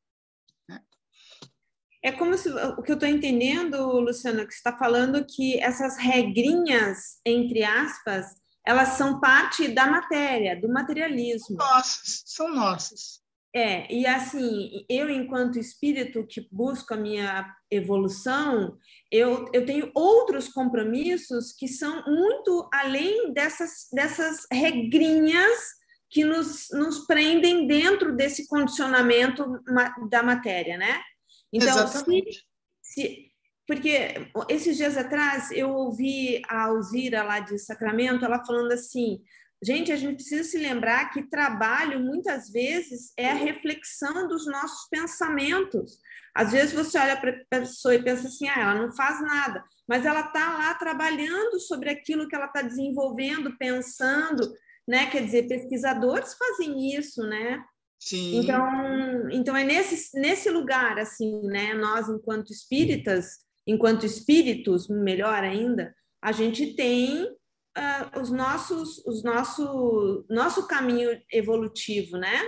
É como se, o que eu estou entendendo, Luciana, que você está falando que essas regrinhas, entre aspas, elas são parte da matéria, do materialismo. São nossas. E assim, eu, enquanto espírito que busco a minha evolução, eu tenho outros compromissos que são muito além dessas regrinhas que nos prendem dentro desse condicionamento da matéria, né? Então, porque esses dias atrás eu ouvi a Alzira lá de Sacramento, ela falando assim, gente, a gente precisa se lembrar que trabalho muitas vezes é a reflexão dos nossos pensamentos. Às vezes você olha para a pessoa e pensa assim, ela não faz nada, mas ela está lá trabalhando sobre aquilo que ela está desenvolvendo, pensando, né? Quer dizer, pesquisadores fazem isso, né? Sim. Então é nesse lugar, assim, né? Nós, enquanto espíritas, enquanto espíritos, melhor ainda, a gente tem nosso caminho evolutivo, né?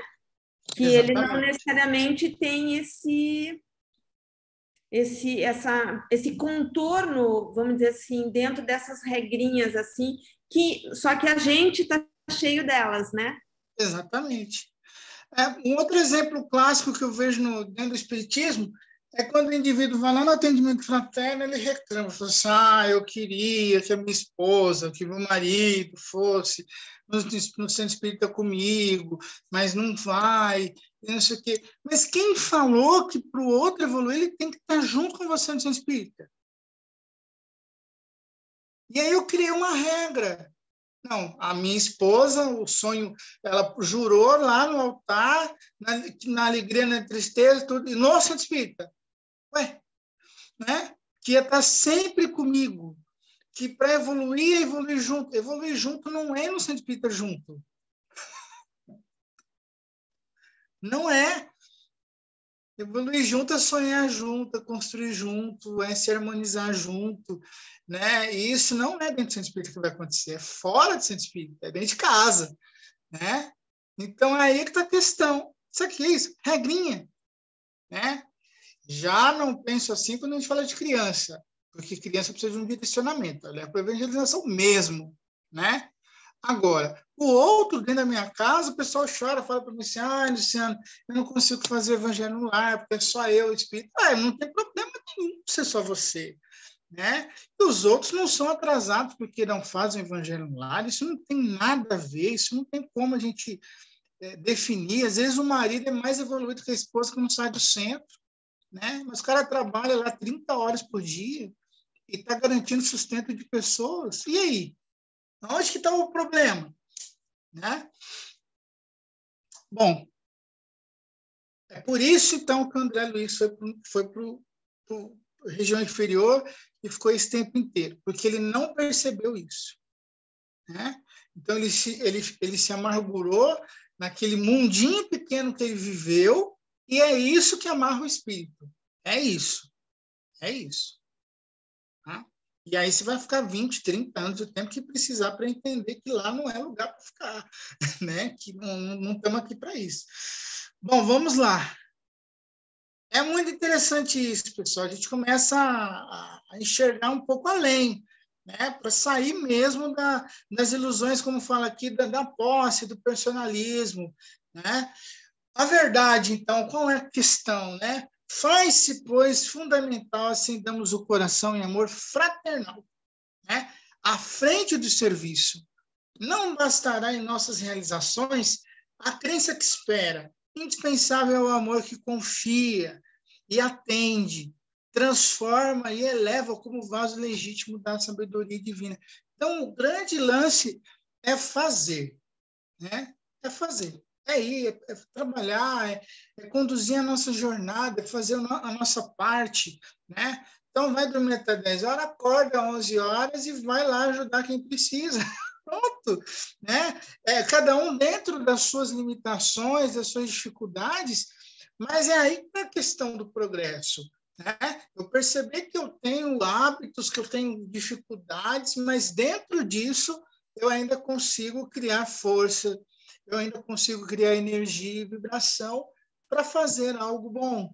Que ele não necessariamente tem esse contorno, vamos dizer assim, dentro dessas regrinhas, assim, só que a gente está cheio delas, né? Exatamente. Um outro exemplo clássico que eu vejo dentro do espiritismo é quando o indivíduo vai lá no atendimento fraterno, ele reclama, fala assim, eu queria que a minha esposa, que meu marido fosse no centro espírita comigo, mas não vai, não sei o quê. Mas quem falou que para o outro evoluir, ele tem que estar junto com você no centro espírita? E aí eu criei uma regra. Não, a minha esposa, o sonho, ela jurou lá no altar, na alegria, na tristeza, tudo, e no Centro Espírita. Ué, né? Que ia estar sempre comigo, que para evoluir, evoluir junto. Evoluir junto não é no Centro Espírita junto. Não é. Evoluir junto é sonhar junto, é construir junto, é se harmonizar junto, né? E isso não é dentro do Centro Espírita que vai acontecer, é fora do Centro Espírita, é dentro de casa, né? Então, é aí que está a questão. Isso aqui é isso, regrinha, né? Já não penso assim quando a gente fala de criança, porque criança precisa de um direcionamento, ela é para evangelização mesmo, né? Agora, o outro dentro da minha casa, o pessoal chora, fala para mim assim, Luciano, eu não consigo fazer evangelho no lar, porque é só eu, o Espírito. Não tem problema nenhum ser só você, né? E os outros não são atrasados porque não fazem evangelho no lar, isso não tem nada a ver, isso não tem como a gente definir. Às vezes o marido é mais evoluído que a esposa que não sai do centro, né? Mas o cara trabalha lá 30 horas por dia e está garantindo sustento de pessoas. E aí? Onde que está o problema? Né? Bom, é por isso, então, que o André Luiz foi para a região inferior e ficou esse tempo inteiro, porque ele não percebeu isso. Né? Então, ele se amargurou naquele mundinho pequeno que ele viveu, e é isso que amarra o espírito. É isso. É isso. Tá? E aí você vai ficar 20, 30 anos, o tempo que precisar para entender que lá não é lugar para ficar, né? Que não estamos aqui para isso. Bom, vamos lá. É muito interessante isso, pessoal. A gente começa a enxergar um pouco além, né? Para sair mesmo das ilusões, como fala aqui, da posse, do personalismo, né? A verdade, então, qual é a questão, né? Faz-se, pois, fundamental acendamos o coração em amor fraternal, né? À frente do serviço. Não bastará em nossas realizações a crença que espera. Indispensável é o amor que confia e atende, transforma e eleva como vaso legítimo da sabedoria divina. Então, o grande lance é fazer, né? É fazer. É ir, é trabalhar, é conduzir a nossa jornada, é fazer a nossa parte, né? Então, vai dormir até 10 horas, acorda às 11 horas e vai lá ajudar quem precisa. Pronto, né? Cada um dentro das suas limitações, das suas dificuldades, mas é aí que é a questão do progresso, né? Eu perceber que eu tenho hábitos, que eu tenho dificuldades, mas dentro disso eu ainda consigo criar força, eu ainda consigo criar energia e vibração para fazer algo bom.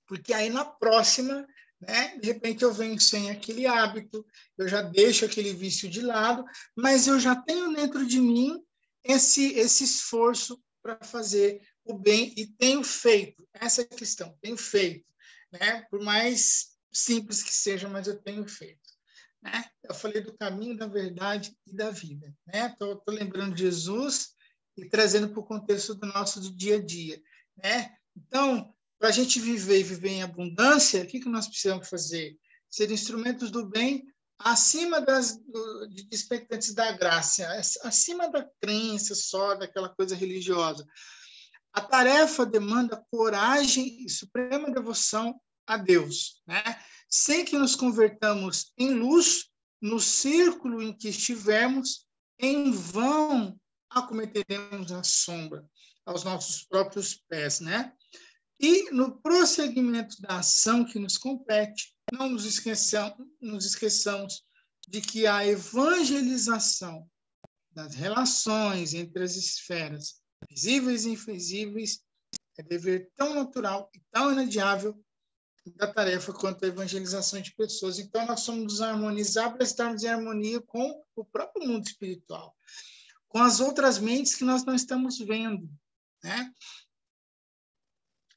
Porque aí na próxima, né, de repente eu venho sem aquele hábito, eu já deixo aquele vício de lado, mas eu já tenho dentro de mim esse esforço para fazer o bem e tenho feito. Essa é a questão, tenho feito. Né? Por mais simples que seja, mas eu tenho feito. Né? Eu falei do caminho, da verdade e da vida. Estou lembrando de Jesus e trazendo para o contexto do nosso dia a dia. Né? Então, para a gente viver e viver em abundância, o que nós precisamos fazer? Ser instrumentos do bem acima de expectantes da graça, acima da crença só, daquela coisa religiosa. A tarefa demanda coragem e suprema devoção a Deus, né? Sem que nos convertamos em luz, no círculo em que estivermos, em vão acometeremos a sombra aos nossos próprios pés, né? E no prosseguimento da ação que nos compete, não nos esqueçamos de que a evangelização das relações entre as esferas visíveis e invisíveis é dever tão natural e tão inadiável da tarefa quanto a evangelização de pessoas. Então, nós somos nos harmonizar para estarmos em harmonia com o próprio mundo espiritual, com as outras mentes que nós não estamos vendo, né?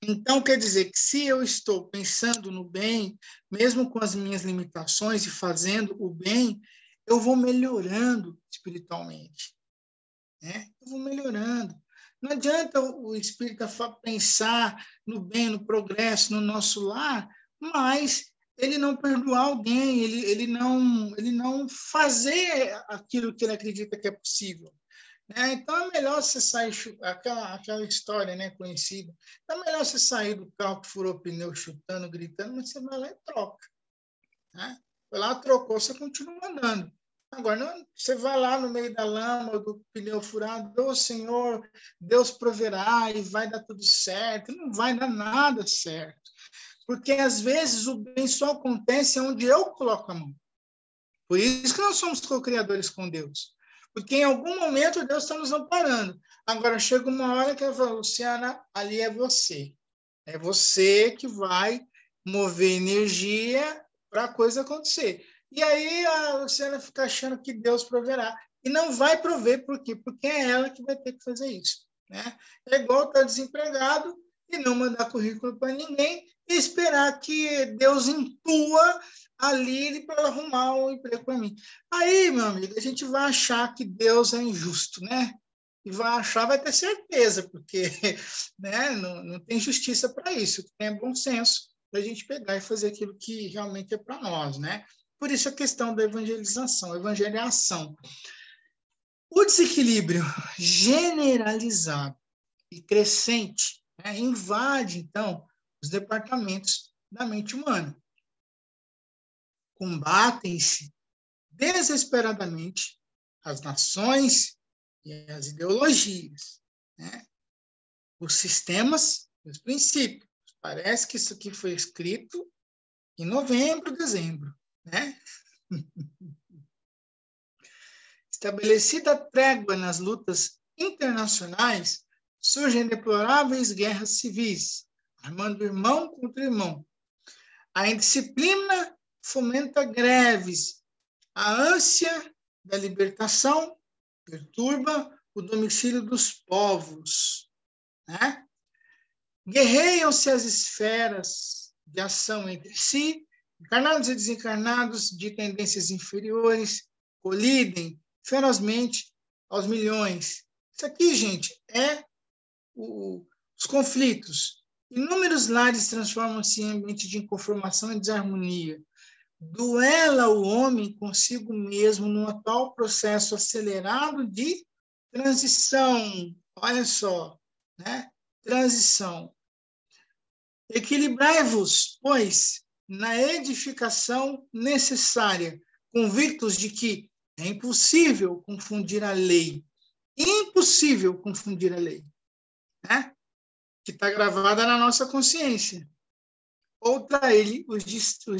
Então, quer dizer que se eu estou pensando no bem, mesmo com as minhas limitações e fazendo o bem, eu vou melhorando espiritualmente, né? Eu vou melhorando. Não adianta o espírita pensar no bem, no progresso, no nosso lar, mas ele não perdoar alguém, ele não fazer aquilo que ele acredita que é possível. Né? Então, é melhor você sair, aquela história, né, conhecida, é melhor você sair do carro que furou o pneu chutando, gritando, mas você vai lá e troca. Né? Foi lá, trocou, você continua andando. Agora, não, você vai lá no meio da lama, do pneu furado, ô Senhor, Deus proverá e vai dar tudo certo. Não vai dar nada certo. Porque, às vezes, o bem só acontece onde eu coloco a mão. Por isso que nós somos co-criadores com Deus. Porque, em algum momento, Deus está nos amparando. Agora, chega uma hora que eu falo, Luciana, ali é você. É você que vai mover energia para a coisa acontecer. E aí a Luciana fica achando que Deus proverá. E não vai prover, por quê? Porque é ela que vai ter que fazer isso. Né? É igual estar desempregado e não mandar currículo para ninguém e esperar que Deus intua ali para arrumar um emprego para mim. Aí, meu amigo, a gente vai achar que Deus é injusto, né? E vai achar, vai ter certeza, porque né, não tem justiça para isso, tem bom senso para a gente pegar e fazer aquilo que realmente é para nós, né? Por isso a questão da evangelização, a evangelho é ação. O desequilíbrio generalizado e crescente, né, invade, então, os departamentos da mente humana. Combatem-se desesperadamente as nações e as ideologias, né? Os sistemas e os princípios. Parece que isso aqui foi escrito em novembro, dezembro, né? Estabelecida a trégua nas lutas internacionais, surgem deploráveis guerras civis, armando irmão contra irmão. A indisciplina fomenta greves. A ânsia da libertação perturba o domicílio dos povos. Né? Guerreiam-se as esferas de ação entre si, encarnados e desencarnados de tendências inferiores, colidem ferozmente aos milhões. Isso aqui, gente, é os conflitos. Inúmeros lares transformam-se em ambiente de inconformação e desarmonia. Duela o homem consigo mesmo num atual processo acelerado de transição. Olha só, né? Transição. Equilibrai-vos, pois, na edificação necessária, convictos de que é impossível confundir a lei. Impossível confundir a lei. Né? Que está gravada na nossa consciência. Ou trair os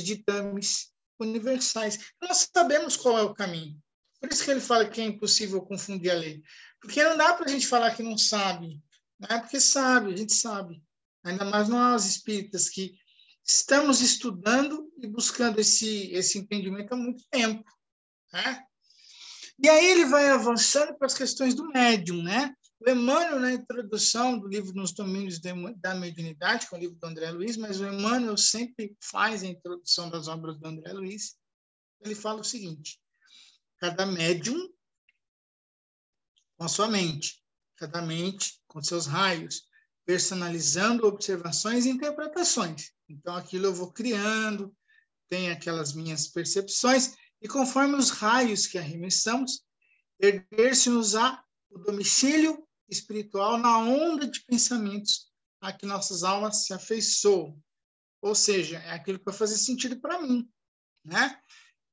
ditames universais. Nós sabemos qual é o caminho. Por isso que ele fala que é impossível confundir a lei. Porque não dá para a gente falar que não sabe. Né? Porque sabe, a gente sabe. Ainda mais nós espíritas que estamos estudando e buscando esse entendimento há muito tempo. Né? E aí ele vai avançando para as questões do médium, né? O Emmanuel, na introdução do livro Nos Domínios da Mediunidade, que é o livro do André Luiz, mas o Emmanuel sempre faz a introdução das obras do André Luiz, ele fala o seguinte: cada médium com a sua mente, cada mente com seus raios, personalizando observações e interpretações. Então, aquilo eu vou criando, tem aquelas minhas percepções, e conforme os raios que arremessamos, erguer-se-nos-á o domicílio espiritual na onda de pensamentos a que nossas almas se afeiçoam. Ou seja, é aquilo que vai fazer sentido para mim. Né?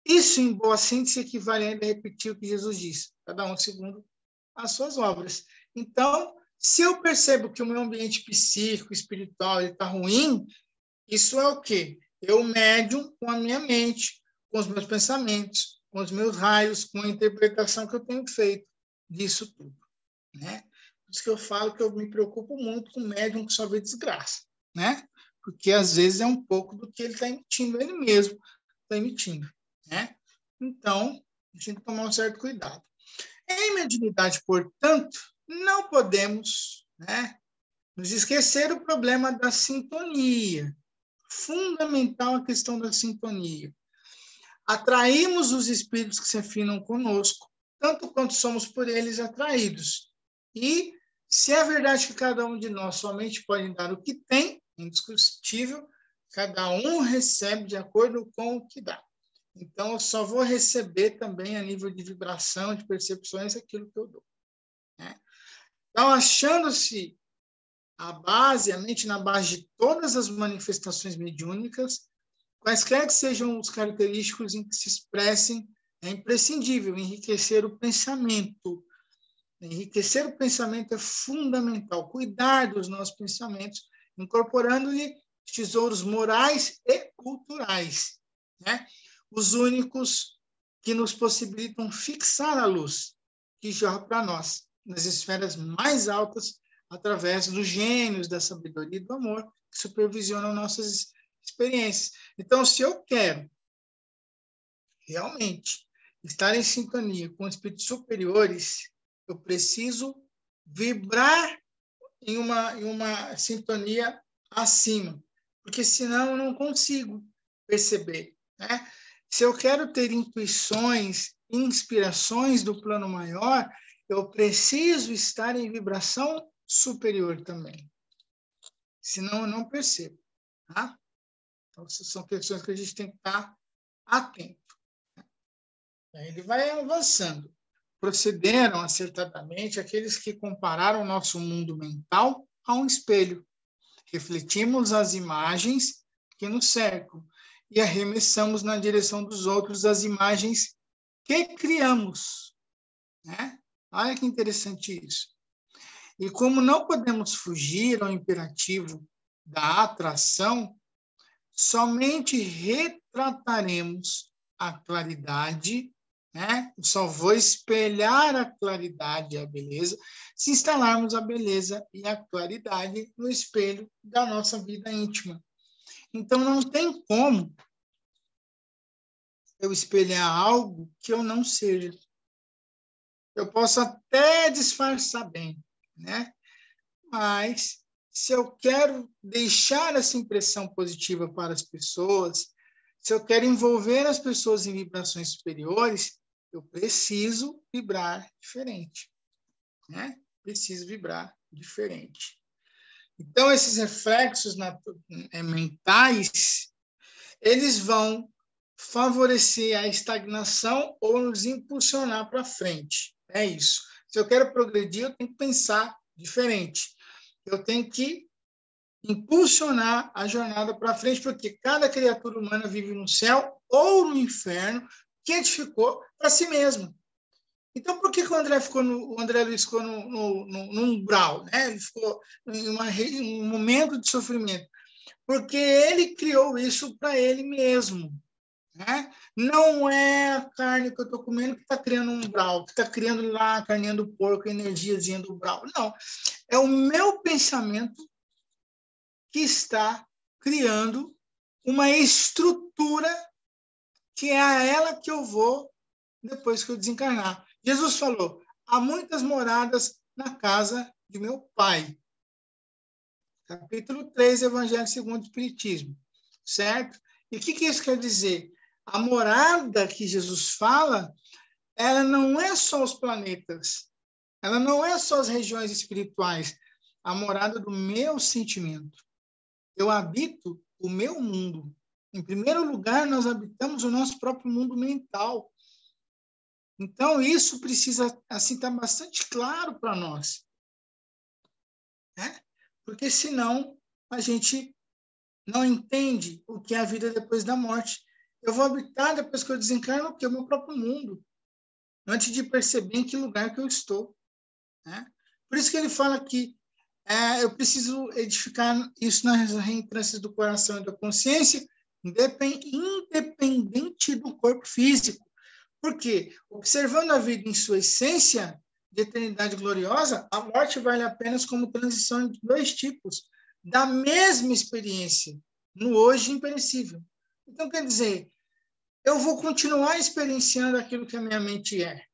Isso, em boa síntese, equivale ainda a repetir o que Jesus disse, cada um segundo as suas obras. Então, se eu percebo que o meu ambiente psíquico, espiritual, está ruim, isso é o quê? Eu médium com a minha mente, com os meus pensamentos, com os meus raios, com a interpretação que eu tenho feito disso tudo. Né? Por isso que eu falo que eu me preocupo muito com o médium que só vê desgraça. Né? Porque, às vezes, é um pouco do que ele está emitindo, ele mesmo está emitindo. Né? Então, a gente tem que tomar um certo cuidado. Em mediunidade, portanto, não podemos, né, nos esquecer do problema da sintonia. Fundamental a questão da sintonia. Atraímos os espíritos que se afinam conosco, tanto quanto somos por eles atraídos. E, se é verdade que cada um de nós somente pode dar o que tem, indiscutível, Cada um recebe de acordo com o que dá. Então, eu só vou receber também a nível de vibração, de percepções, aquilo que eu dou. Né? Então, achando-se a mente na base de todas as manifestações mediúnicas, quaisquer que sejam os característicos em que se expressem, é imprescindível enriquecer o pensamento. Enriquecer o pensamento é fundamental. Cuidar dos nossos pensamentos, incorporando-lhe tesouros morais e culturais, né? Os únicos que nos possibilitam fixar a luz que jorra para nós nas esferas mais altas, através dos gênios da sabedoria e do amor que supervisionam nossas experiências. Então, se eu quero realmente estar em sintonia com espíritos superiores, eu preciso vibrar em uma sintonia acima, porque senão eu não consigo perceber, né? Se eu quero ter intuições, inspirações do plano maior, eu preciso estar em vibração superior também. Senão eu não percebo. Tá? Então, essas são questões que a gente tem que estar atento. Aí ele vai avançando. Procederam acertadamente aqueles que compararam o nosso mundo mental a um espelho. Refletimos as imagens que nos cercam e arremessamos na direção dos outros as imagens que criamos. Né? Olha que interessante isso. E como não podemos fugir ao imperativo da atração, somente retrataremos a claridade, né? Só vou espelhar a claridade e a beleza se instalarmos a beleza e a claridade no espelho da nossa vida íntima. Então, não tem como eu espelhar algo que eu não seja. Eu posso até disfarçar bem, né? Mas, se eu quero deixar essa impressão positiva para as pessoas, se eu quero envolver as pessoas em vibrações superiores, eu preciso vibrar diferente, né? Preciso vibrar diferente. Então, esses reflexos mentais, eles vão favorecer a estagnação ou nos impulsionar para frente. É isso. Se eu quero progredir, eu tenho que pensar diferente. Eu tenho que impulsionar a jornada para frente, porque cada criatura humana vive no céu ou no inferno, que edificou para si mesmo. Então, por que o André Luiz ficou no umbral, né? Ele ficou em um momento de sofrimento? Porque ele criou isso para ele mesmo. Né? Não é a carne que eu estou comendo que está criando um umbral, que está criando lá a carninha do porco, a energiazinha do umbral. Não. É o meu pensamento que está criando uma estrutura que é a ela que eu vou depois que eu desencarnar. Jesus falou, há muitas moradas na casa de meu Pai. Capítulo 3, Evangelho segundo o Espiritismo. Certo? E o que isso quer dizer? A morada que Jesus fala, ela não é só os planetas, ela não é só as regiões espirituais, a morada do meu sentimento. Eu habito o meu mundo. Em primeiro lugar, nós habitamos o nosso próprio mundo mental. Então, isso precisa assim estar bastante claro para nós. Né? Porque, senão, a gente não entende o que é a vida depois da morte. Eu vou habitar, depois que eu desencarno, o meu próprio mundo, antes de perceber em que lugar que eu estou. Né? Por isso que ele fala que eu preciso edificar isso nas reentrâncias do coração e da consciência, independente do corpo físico. Por quê? Observando a vida em sua essência de eternidade gloriosa, a morte vale apenas como transição de dois tipos da mesma experiência, no hoje imperecível. Então, quer dizer, eu vou continuar experienciando aquilo que a minha mente é.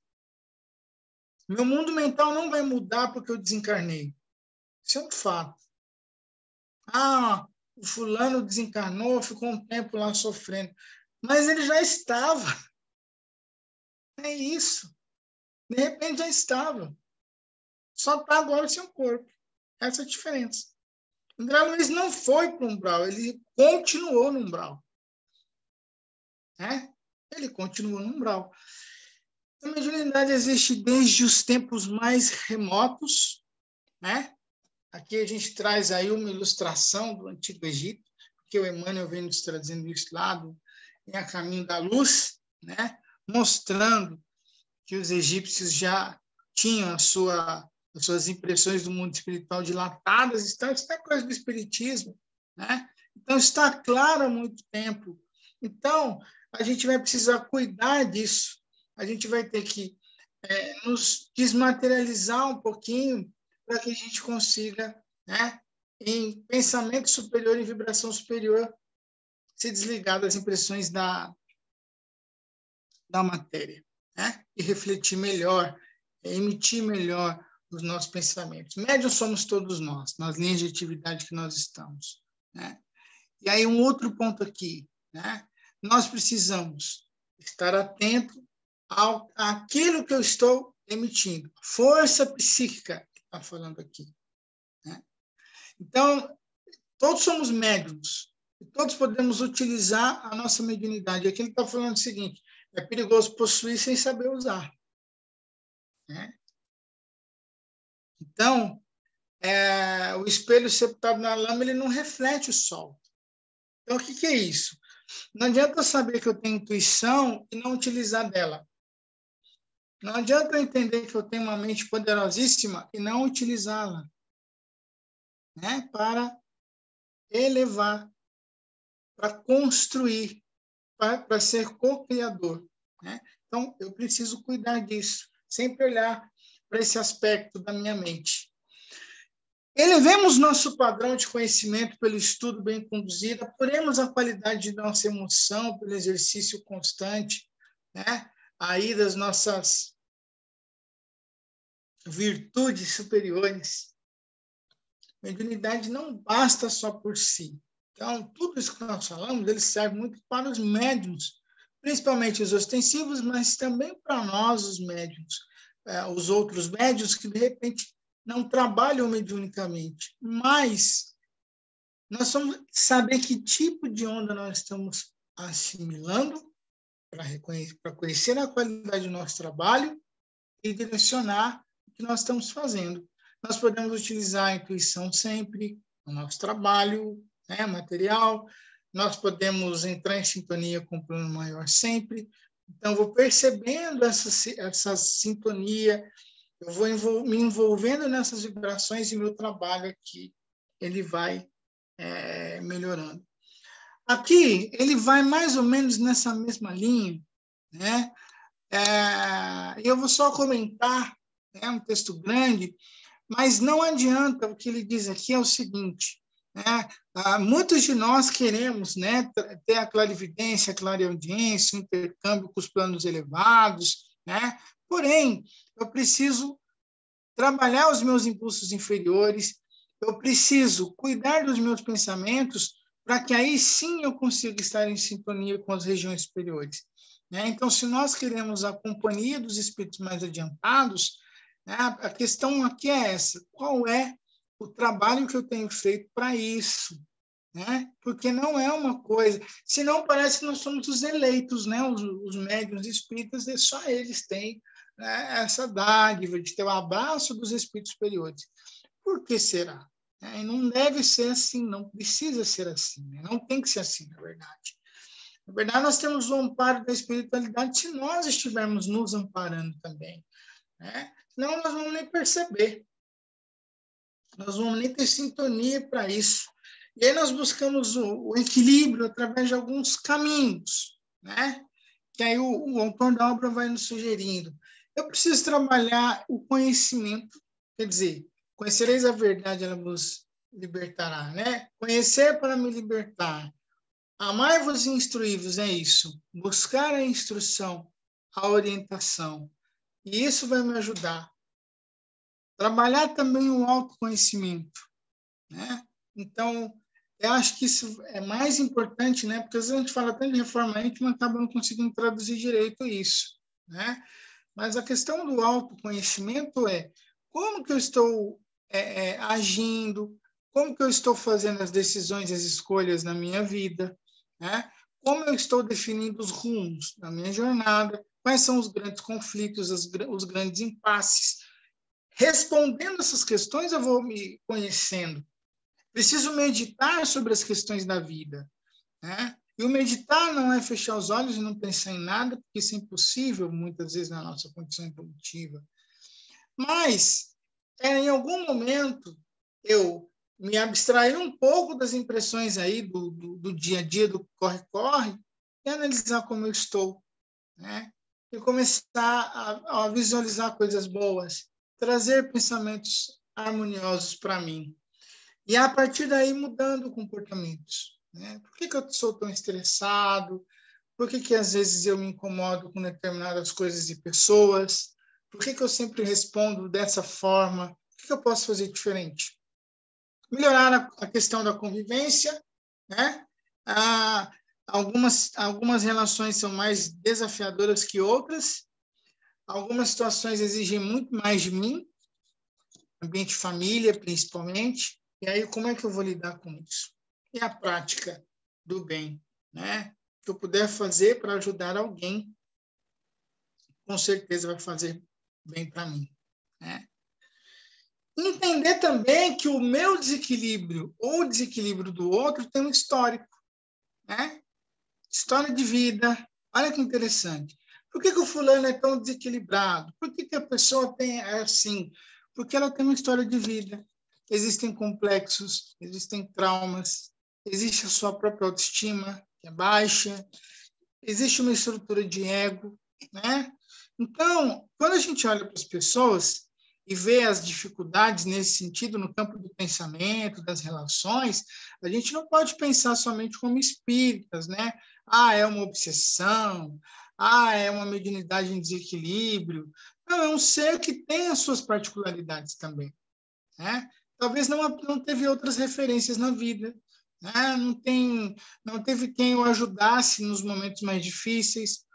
Meu mundo mental não vai mudar porque eu desencarnei. Isso é um fato. O fulano desencarnou, ficou um tempo lá sofrendo. Mas ele já estava. É isso. De repente já estava. Só está agora sem o corpo. Essa é a diferença. André Luiz não foi para o umbral. Ele continuou no umbral. Né? Ele continuou no umbral. A mediunidade existe desde os tempos mais remotos, né? Aqui a gente traz aí uma ilustração do Antigo Egito, porque o Emmanuel vem nos trazendo isso lá em A Caminho da Luz, né? Mostrando que os egípcios já tinham as suas impressões do mundo espiritual dilatadas, então isso é coisa do espiritismo, né? Então está claro há muito tempo. Então a gente vai precisar cuidar disso. A gente vai ter que nos desmaterializar um pouquinho para que a gente consiga, né, em pensamento superior e vibração superior, se desligar das impressões da matéria, né, e refletir melhor, emitir melhor os nossos pensamentos. Médiuns somos todos nós, nas linhas de atividade que nós estamos. Né? E aí um outro ponto aqui, né? Nós precisamos estar atento àquilo que eu estou emitindo. Força psíquica que está falando aqui. Né? Então, todos somos médiuns. E todos podemos utilizar a nossa mediunidade. Aqui ele está falando o seguinte, é perigoso possuir sem saber usar. Né? Então, o espelho sepultado na lama, ele não reflete o sol. Então, o que é isso? Não adianta eu saber que eu tenho intuição e não utilizar dela. Não adianta eu entender que eu tenho uma mente poderosíssima e não utilizá-la, né? Para elevar, para construir, para ser co-criador. Né? Então, eu preciso cuidar disso, sempre olhar para esse aspecto da minha mente. Elevemos nosso padrão de conhecimento pelo estudo bem conduzido, apuremos a qualidade de nossa emoção pelo exercício constante, né? Aí das nossas virtudes superiores. Mediunidade não basta só por si. Então, tudo isso que nós falamos, ele serve muito para os médiuns, principalmente os ostensivos, mas também para nós, os médiuns, os outros médiuns que, de repente, não trabalham mediunicamente, mas nós vamos saber que tipo de onda nós estamos assimilando para conhecer a qualidade do nosso trabalho e direcionar o que nós estamos fazendo. Nós podemos utilizar a intuição sempre no nosso trabalho, né, material, nós podemos entrar em sintonia com o plano maior sempre. Então, vou percebendo essa sintonia, eu vou me envolvendo nessas vibrações e meu trabalho aqui, ele vai melhorando. Aqui, ele vai mais ou menos nessa mesma linha, né? Eu vou só comentar, é um texto grande, mas não adianta, o que ele diz aqui é o seguinte, né? Muitos de nós queremos, né, ter a clarividência, a clareaudiência, o intercâmbio com os planos elevados, né? Porém, eu preciso trabalhar os meus impulsos inferiores, eu preciso cuidar dos meus pensamentos para que aí sim eu consiga estar em sintonia com as regiões superiores. Né? Então, se nós queremos a companhia dos espíritos mais adiantados, né, a questão aqui é essa, qual é o trabalho que eu tenho feito para isso? Né? Porque não é uma coisa, senão parece que nós somos os eleitos, né? Os médiuns espíritas, só eles têm, né, essa dádiva de ter o abraço dos espíritos superiores. Por que será? E não deve ser assim, não precisa ser assim, né? Não tem que ser assim, na verdade. Na verdade, nós temos o amparo da espiritualidade se nós estivermos nos amparando também. Né? Senão nós vamos nem perceber. Nós vamos nem ter sintonia para isso. E aí nós buscamos o equilíbrio através de alguns caminhos, né? Que aí o autor da obra vai nos sugerindo. Eu preciso trabalhar o conhecimento, quer dizer, conhecereis a verdade, ela vos libertará, né? Conhecer para me libertar. Amai-vos e instruí-vos, é isso. Buscar a instrução, a orientação. E isso vai me ajudar. Trabalhar também o autoconhecimento, né? Então, eu acho que isso é mais importante, né? Porque às vezes a gente fala tanto de reforma íntima, acaba não conseguindo traduzir direito isso, né? Mas a questão do autoconhecimento é como que eu estou agindo, Como que eu estou fazendo as decisões, as escolhas na minha vida, né? Como eu estou definindo os rumos da minha jornada, quais são os grandes conflitos, os grandes impasses. Respondendo essas questões, eu vou me conhecendo. Preciso meditar sobre as questões da vida, né? E o meditar não é fechar os olhos e não pensar em nada, porque isso é impossível, muitas vezes, na nossa condição evolutiva. Mas, em algum momento, eu me abstrair um pouco das impressões aí do dia a dia, do corre-corre, e analisar como eu estou, né? E começar a visualizar coisas boas, trazer pensamentos harmoniosos para mim. E, a partir daí, mudando comportamentos, né? Por que eu sou tão estressado? Por que às vezes eu me incomodo com determinadas coisas e pessoas? Por que eu sempre respondo dessa forma? O que eu posso fazer diferente? Melhorar a questão da convivência, né? Algumas relações são mais desafiadoras que outras. Algumas situações exigem muito mais de mim, ambiente família, principalmente. E aí, como é que eu vou lidar com isso? E a prática do bem, né? Que eu puder fazer para ajudar alguém, com certeza vai fazer bem para mim, né? Entender também que o meu desequilíbrio ou o desequilíbrio do outro tem um histórico, né? História de vida. Olha que interessante. Por que o fulano é tão desequilibrado? Por que a pessoa é assim? Porque ela tem uma história de vida. Existem complexos, existem traumas, existe a sua própria autoestima, que é baixa, existe uma estrutura de ego, né? Então, quando a gente olha para as pessoas e vê as dificuldades nesse sentido no campo do pensamento, das relações, a gente não pode pensar somente como espíritas, né? É uma obsessão, é uma mediunidade em desequilíbrio. Não, é um ser que tem as suas particularidades também, né? Talvez não teve outras referências na vida, né? Não teve quem o ajudasse nos momentos mais difíceis,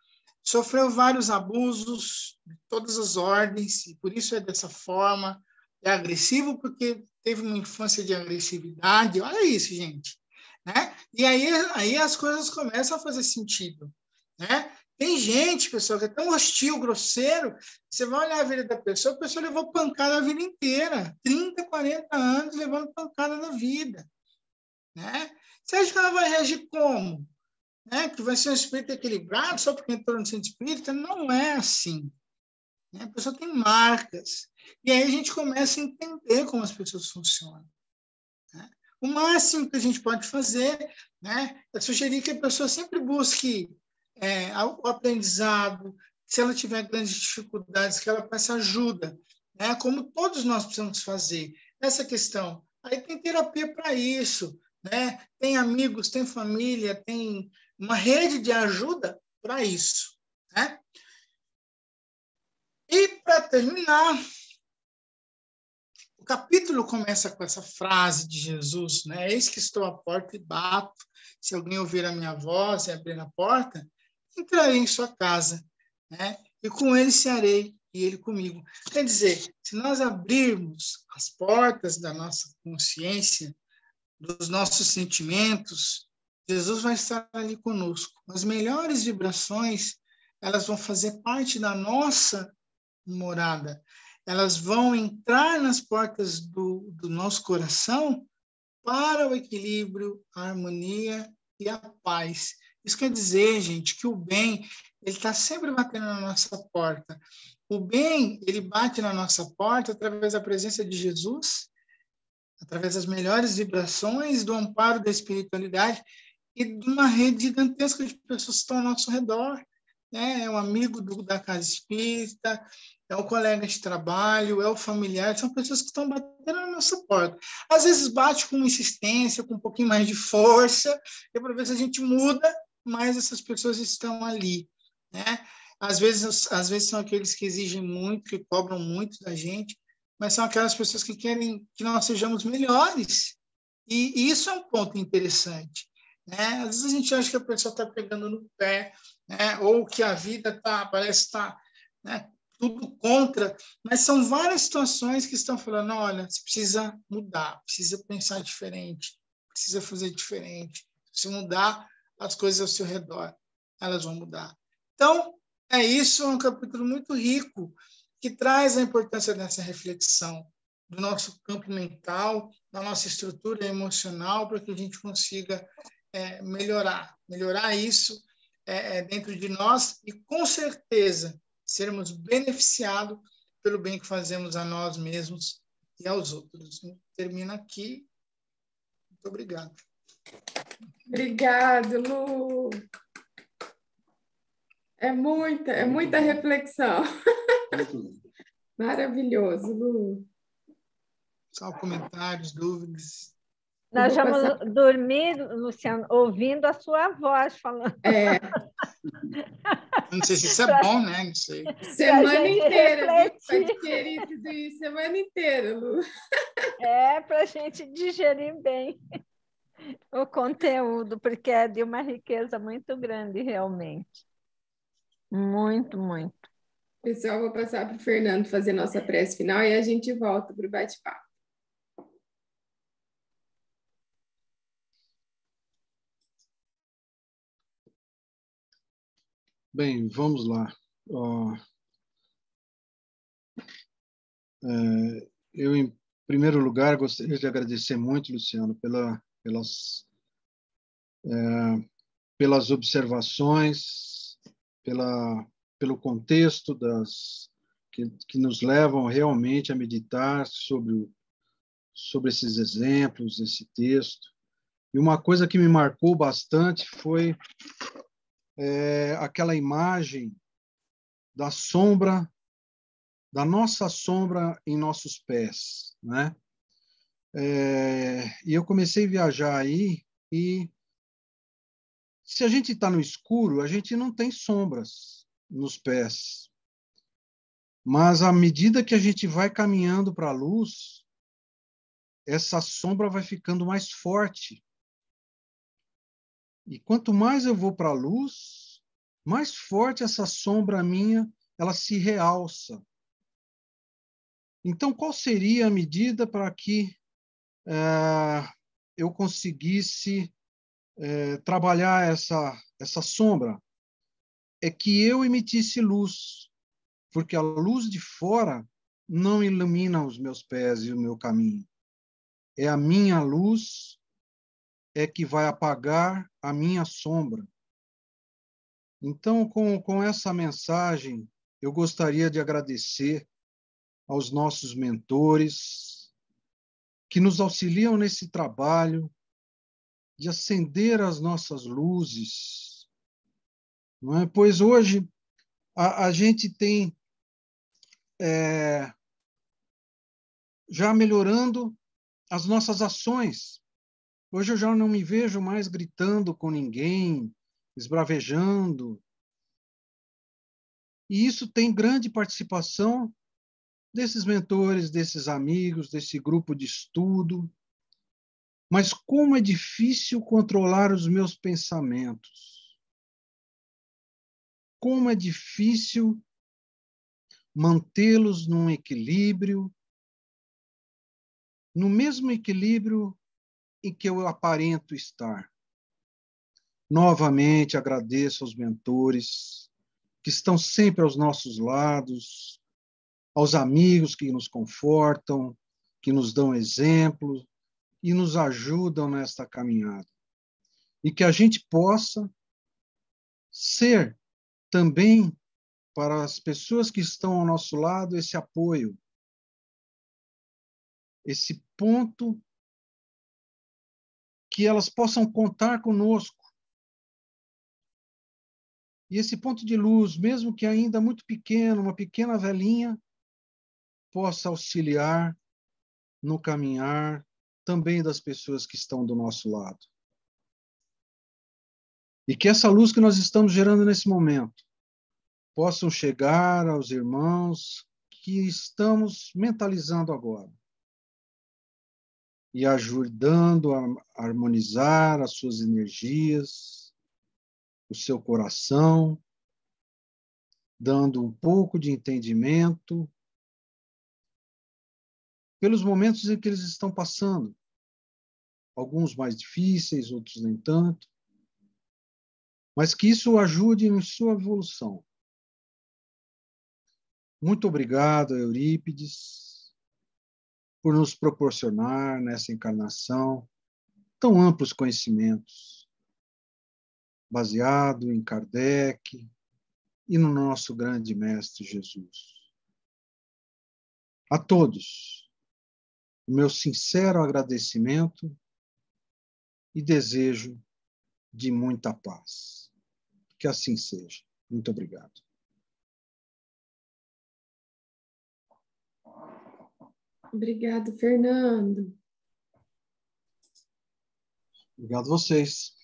sofreu vários abusos de todas as ordens, e por isso é dessa forma, é agressivo porque teve uma infância de agressividade, olha isso, gente, né? E aí as coisas começam a fazer sentido, né? Tem gente, pessoal, que é tão hostil, grosseiro, você vai olhar a vida da pessoa, a pessoa levou pancada a vida inteira, 30, 40 anos levando pancada na vida, né? Você acha que ela vai reagir como? Né? Que vai ser um espírito equilibrado só porque entrou no centro espírita? Não é assim, né? A pessoa tem marcas. E aí a gente começa a entender como as pessoas funcionam, né? O máximo que a gente pode fazer, né, é sugerir que a pessoa sempre busque o aprendizado, se ela tiver grandes dificuldades, que ela peça ajuda, né, como todos nós precisamos fazer. Essa questão. Aí tem terapia para isso, né? Tem amigos, tem família, tem uma rede de ajuda para isso, né? E, para terminar, o capítulo começa com essa frase de Jesus, né? Eis que estou à porta e bato. Se alguém ouvir a minha voz e abrir a porta, entrarei em sua casa, né? E com ele cearei e ele comigo. Quer dizer, se nós abrirmos as portas da nossa consciência, dos nossos sentimentos, Jesus vai estar ali conosco. As melhores vibrações, elas vão fazer parte da nossa morada. Elas vão entrar nas portas do nosso coração para o equilíbrio, a harmonia e a paz. Isso quer dizer, gente, que o bem ele está sempre batendo na nossa porta. O bem ele bate na nossa porta através da presença de Jesus, através das melhores vibrações, do amparo da espiritualidade e de uma rede gigantesca de pessoas que estão ao nosso redor, né? É um amigo da casa espírita, é o colega de trabalho, é o familiar, são pessoas que estão batendo na nossa porta. Às vezes bate com insistência, com um pouquinho mais de força, e para ver se a gente muda, mas essas pessoas estão ali, né? Às vezes são aqueles que exigem muito, que cobram muito da gente, mas são aquelas pessoas que querem que nós sejamos melhores. E isso é um ponto interessante, né? Às vezes a gente acha que a pessoa está pegando no pé, né? Ou que a vida parece estar, né, tudo contra, mas são várias situações que estão falando, olha, você precisa mudar, precisa pensar diferente, precisa fazer diferente. Se mudar as coisas ao seu redor, elas vão mudar. Então, é isso, é um capítulo muito rico, que traz a importância dessa reflexão do nosso campo mental, da nossa estrutura emocional, para que a gente consiga melhorar isso dentro de nós e, com certeza, sermos beneficiados pelo bem que fazemos a nós mesmos e aos outros. Termino aqui. Muito obrigado. Obrigado, Lu. É muita reflexão. Maravilhoso, Lu. Só comentários, dúvidas. Nós vamos dormir, Luciano, ouvindo a sua voz falando. Não sei se isso é bom, né? Não sei. Semana inteira, adquirir tudo isso, semana inteira, Lu. Para a gente digerir bem o conteúdo, porque é de uma riqueza muito grande, realmente. Muito, muito. Pessoal, vou passar para o Fernando fazer nossa prece final e a gente volta para o bate-papo. Bem, vamos lá. Eu, em primeiro lugar, gostaria de agradecer muito, Luciano, pelas observações, pelo contexto que nos levam realmente a meditar sobre esses exemplos, esse texto. E uma coisa que me marcou bastante foi aquela imagem da sombra, da nossa sombra em nossos pés, né? E eu comecei a viajar aí, e se a gente está no escuro, a gente não tem sombras nos pés. Mas à medida que a gente vai caminhando para a luz, essa sombra vai ficando mais forte. E quanto mais eu vou para a luz, mais forte essa sombra minha, ela se realça. Então, qual seria a medida para que eu conseguisse trabalhar essa sombra? É que eu emitisse luz, porque a luz de fora não ilumina os meus pés e o meu caminho. É a minha luz que vai apagar a minha sombra. Então, com essa mensagem, eu gostaria de agradecer aos nossos mentores que nos auxiliam nesse trabalho de acender as nossas luzes, não é? Pois hoje a gente tem já melhorando as nossas ações. Hoje eu já não me vejo mais gritando com ninguém, esbravejando. E isso tem grande participação desses mentores, desses amigos, desse grupo de estudo. Mas como é difícil controlar os meus pensamentos. Como é difícil mantê-los num equilíbrio, no mesmo equilíbrio em que eu aparento estar. Novamente agradeço aos mentores que estão sempre aos nossos lados, aos amigos que nos confortam, que nos dão exemplo e nos ajudam nesta caminhada. E que a gente possa ser também, para as pessoas que estão ao nosso lado, esse apoio, esse ponto que elas possam contar conosco. E esse ponto de luz, mesmo que ainda muito pequeno, uma pequena velinha, possa auxiliar no caminhar também das pessoas que estão do nosso lado. E que essa luz que nós estamos gerando nesse momento possam chegar aos irmãos que estamos mentalizando agora e ajudando a harmonizar as suas energias, o seu coração, dando um pouco de entendimento pelos momentos em que eles estão passando. Alguns mais difíceis, outros nem tanto. Mas que isso ajude em sua evolução. Muito obrigado, Eurípides, por nos proporcionar nessa encarnação tão amplos conhecimentos, baseado em Kardec e no nosso grande Mestre Jesus. A todos, o meu sincero agradecimento e desejo de muita paz. Que assim seja. Muito obrigado. Obrigado, Fernando. Obrigado a vocês.